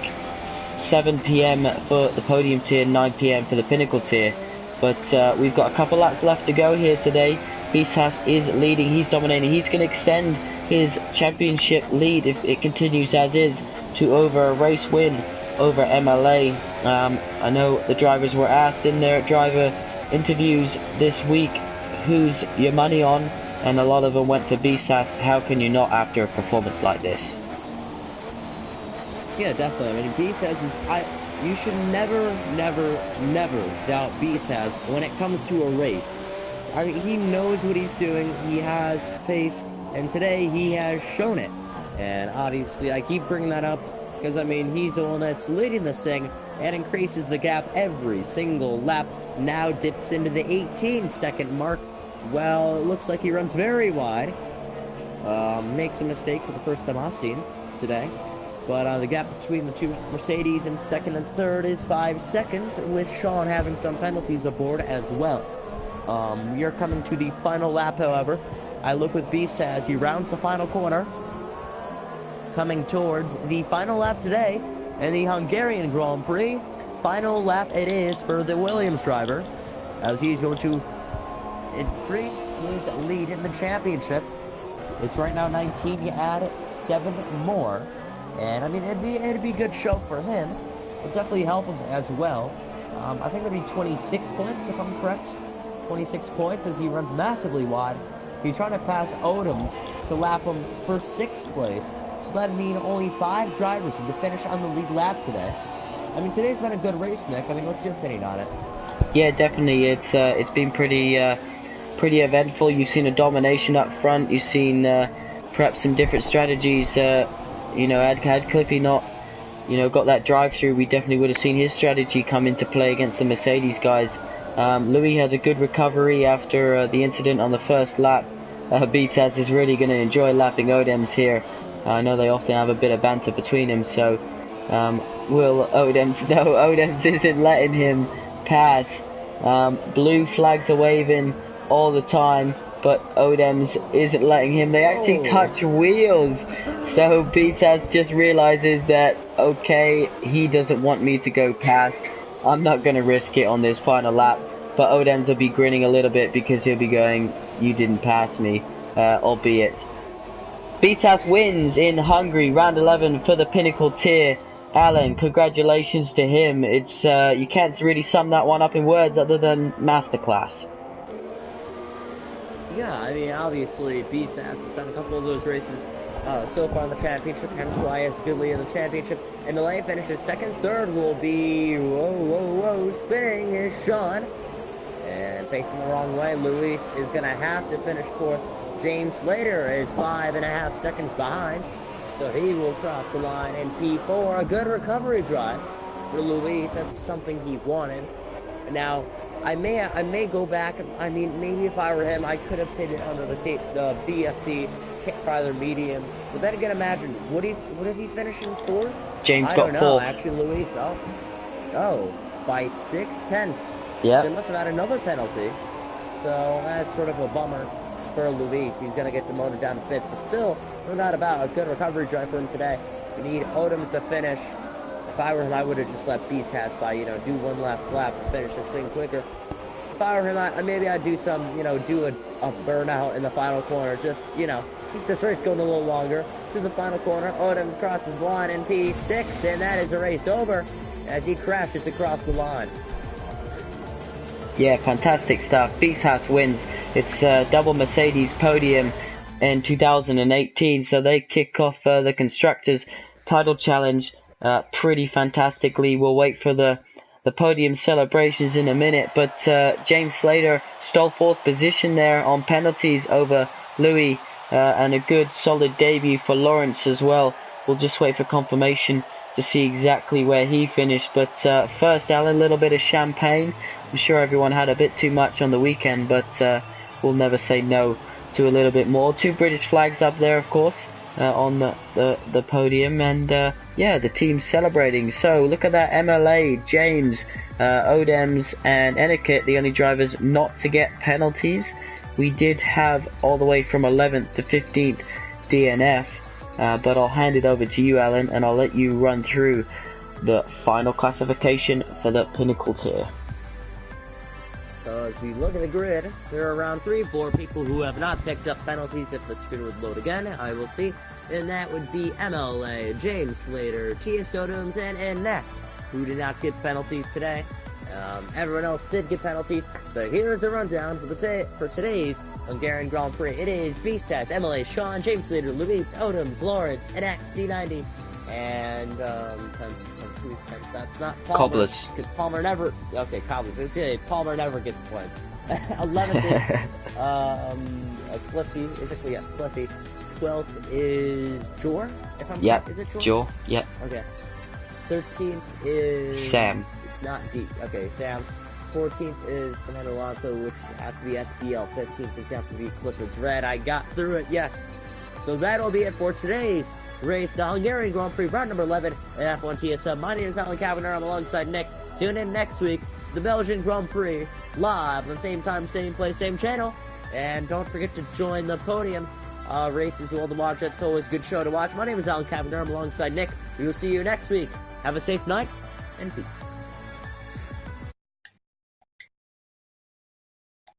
7 PM for the podium tier, 9 PM for the Pinnacle tier. But we've got a couple laps left to go here today. Bisas is leading, he's dominating, he's going to extend his championship lead if it continues as is to over a race win over MLA. I know the drivers were asked in their driver interviews this week, who's your money on? And a lot of them went for Bisas. How can you not after a performance like this? Yeah, definitely. Bisas is... You should never doubt Bisas when it comes to a race. He knows what he's doing. He has pace. And today he has shown it. And obviously, I keep bringing that up because, he's the one that's leading this thing and increases the gap every single lap. Now dips into the 18-second mark. Well, it looks like he runs very wide. Makes a mistake for the first time I've seen today. But the gap between the two Mercedes in 2nd and 3rd is 5 seconds, with Sean having some penalties aboard as well. We are coming to the final lap, however. I look with Beast as he rounds the final corner. Coming towards the final lap today in the Hungarian Grand Prix. Final lap it is for the Williams driver, as he's going to increase his lead in the championship. It's right now 19. You add 7 more, and it'd be a good show for him. It'll definitely help him as well. I think it'd be 26 points if I'm correct. 26 points as he runs massively wide He's trying to pass Odoms to lap him for 6th place. So that'd mean only 5 drivers to finish on the lead lap today. I mean, today's been a good race, Nick. I mean, what's your opinion on it? Yeah, definitely. It's been pretty eventful. You've seen a domination up front. You've seen perhaps some different strategies. You know, had Cliffy not, you know, got that drive through, we definitely would have seen his strategy come into play against the Mercedes guys. Louis had a good recovery after the incident on the first lap. Beatsaz is really going to enjoy lapping Odems here. I know they often have a bit of banter between them, so will Odems... No, Odems isn't letting him pass. Blue flags are waving all the time, but Odems isn't letting him. They actually touch wheels. So Beatsaz just realizes that, okay, he doesn't want me to go past. I'm not going to risk it on this final lap. But Odems will be grinning a little bit because he'll be going, you didn't pass me, albeit. Beatsaz wins in Hungary, round 11 for the Pinnacle tier. Alan, congratulations to him. It's you can't really sum that one up in words other than masterclass. Yeah, I mean, obviously, Beatsaz has done a couple of those races so far in the championship, hence why it's goodly in the championship. And Malay finishes 2nd, 3rd will be, spinning is Sean. And facing the wrong way, Luis is going to have to finish 4th. James Slater is 5.5 seconds behind, so he will cross the line in P4. A good recovery drive for Luis. That's something he wanted. Now, I may go back. I mean, maybe if I were him, I could have pitted under the BSC, hit farther mediums. But then again, imagine, would he finish in 4th? James I got don't know. 4th. Actually, Luis, by 6/10. Yeah. So he must have had another penalty. So that's sort of a bummer for Luis. He's going to get demoted down to 5th. But still, no doubt about a good recovery drive for him today. We need Odoms to finish. If I were him, I would have just let Beatsaz by, you know, do one last lap and finish this thing quicker. If I were him, maybe I'd do some, you know, do a burnout in the final corner. Just, you know, keep this race going a little longer. Through the final corner, Odoms crosses the line in P6, and that is a race over as he crashes across the line. Yeah, fantastic stuff. Beatsaz wins. It's double Mercedes podium in 2018, so they kick off the Constructors title challenge pretty fantastically. We'll wait for the podium celebrations in a minute, but James Slater stole 4th position there on penalties over Louis, and a good solid debut for Lawrence as well. We'll just wait for confirmation to see exactly where he finished, but first, Alan, a little bit of champagne. I'm sure everyone had a bit too much on the weekend, but we'll never say no to a little bit more. 2 British flags up there, of course, on the podium, and yeah, the team celebrating. So look at that, MLA, James, Odems and Etiquette, the only drivers not to get penalties. We did have all the way from 11th to 15th DNF, but I'll hand it over to you, Alan, and I'll let you run through the final classification for the Pinnacle tier. So as we look at the grid, there are around 3-4 people who have not picked up penalties. If the screen would load again, I will see. And that would be MLA, James Slater, T.S. Odoms, and Annette, who did not get penalties today. Everyone else did get penalties. So here's a rundown for today's Hungarian Grand Prix. It is Beatsaz, MLA, Sean, James Slater, Luis, Odoms, Lawrence, Annette, D90, and who's 10? That's not Palmer. Cobblers. Because Palmer never. Okay, Cobblers. Let's say Palmer never gets points. 11th is Cliffy. Is it? Yes, Cliffy. 12th is Jor. If I'm yep. Is it Jor? Jor. Yep. Okay. 13th is Sam. Not D. Okay, Sam. 14th is Fernando Alonso, which has to be SBL. 15th is going to have to be Clifford's Red. I got through it. Yes. So that'll be it for today's race, the Hungarian Grand Prix, round number 11 at F1 TSM. My name is Alan Cavender. I'm alongside Nick. Tune in next week, the Belgian Grand Prix, live on the same time, same place, same channel. And don't forget to join the podium races you want to watch. It's always a good show to watch. My name is Alan Cavender. I'm alongside Nick. We will see you next week. Have a safe night, and peace.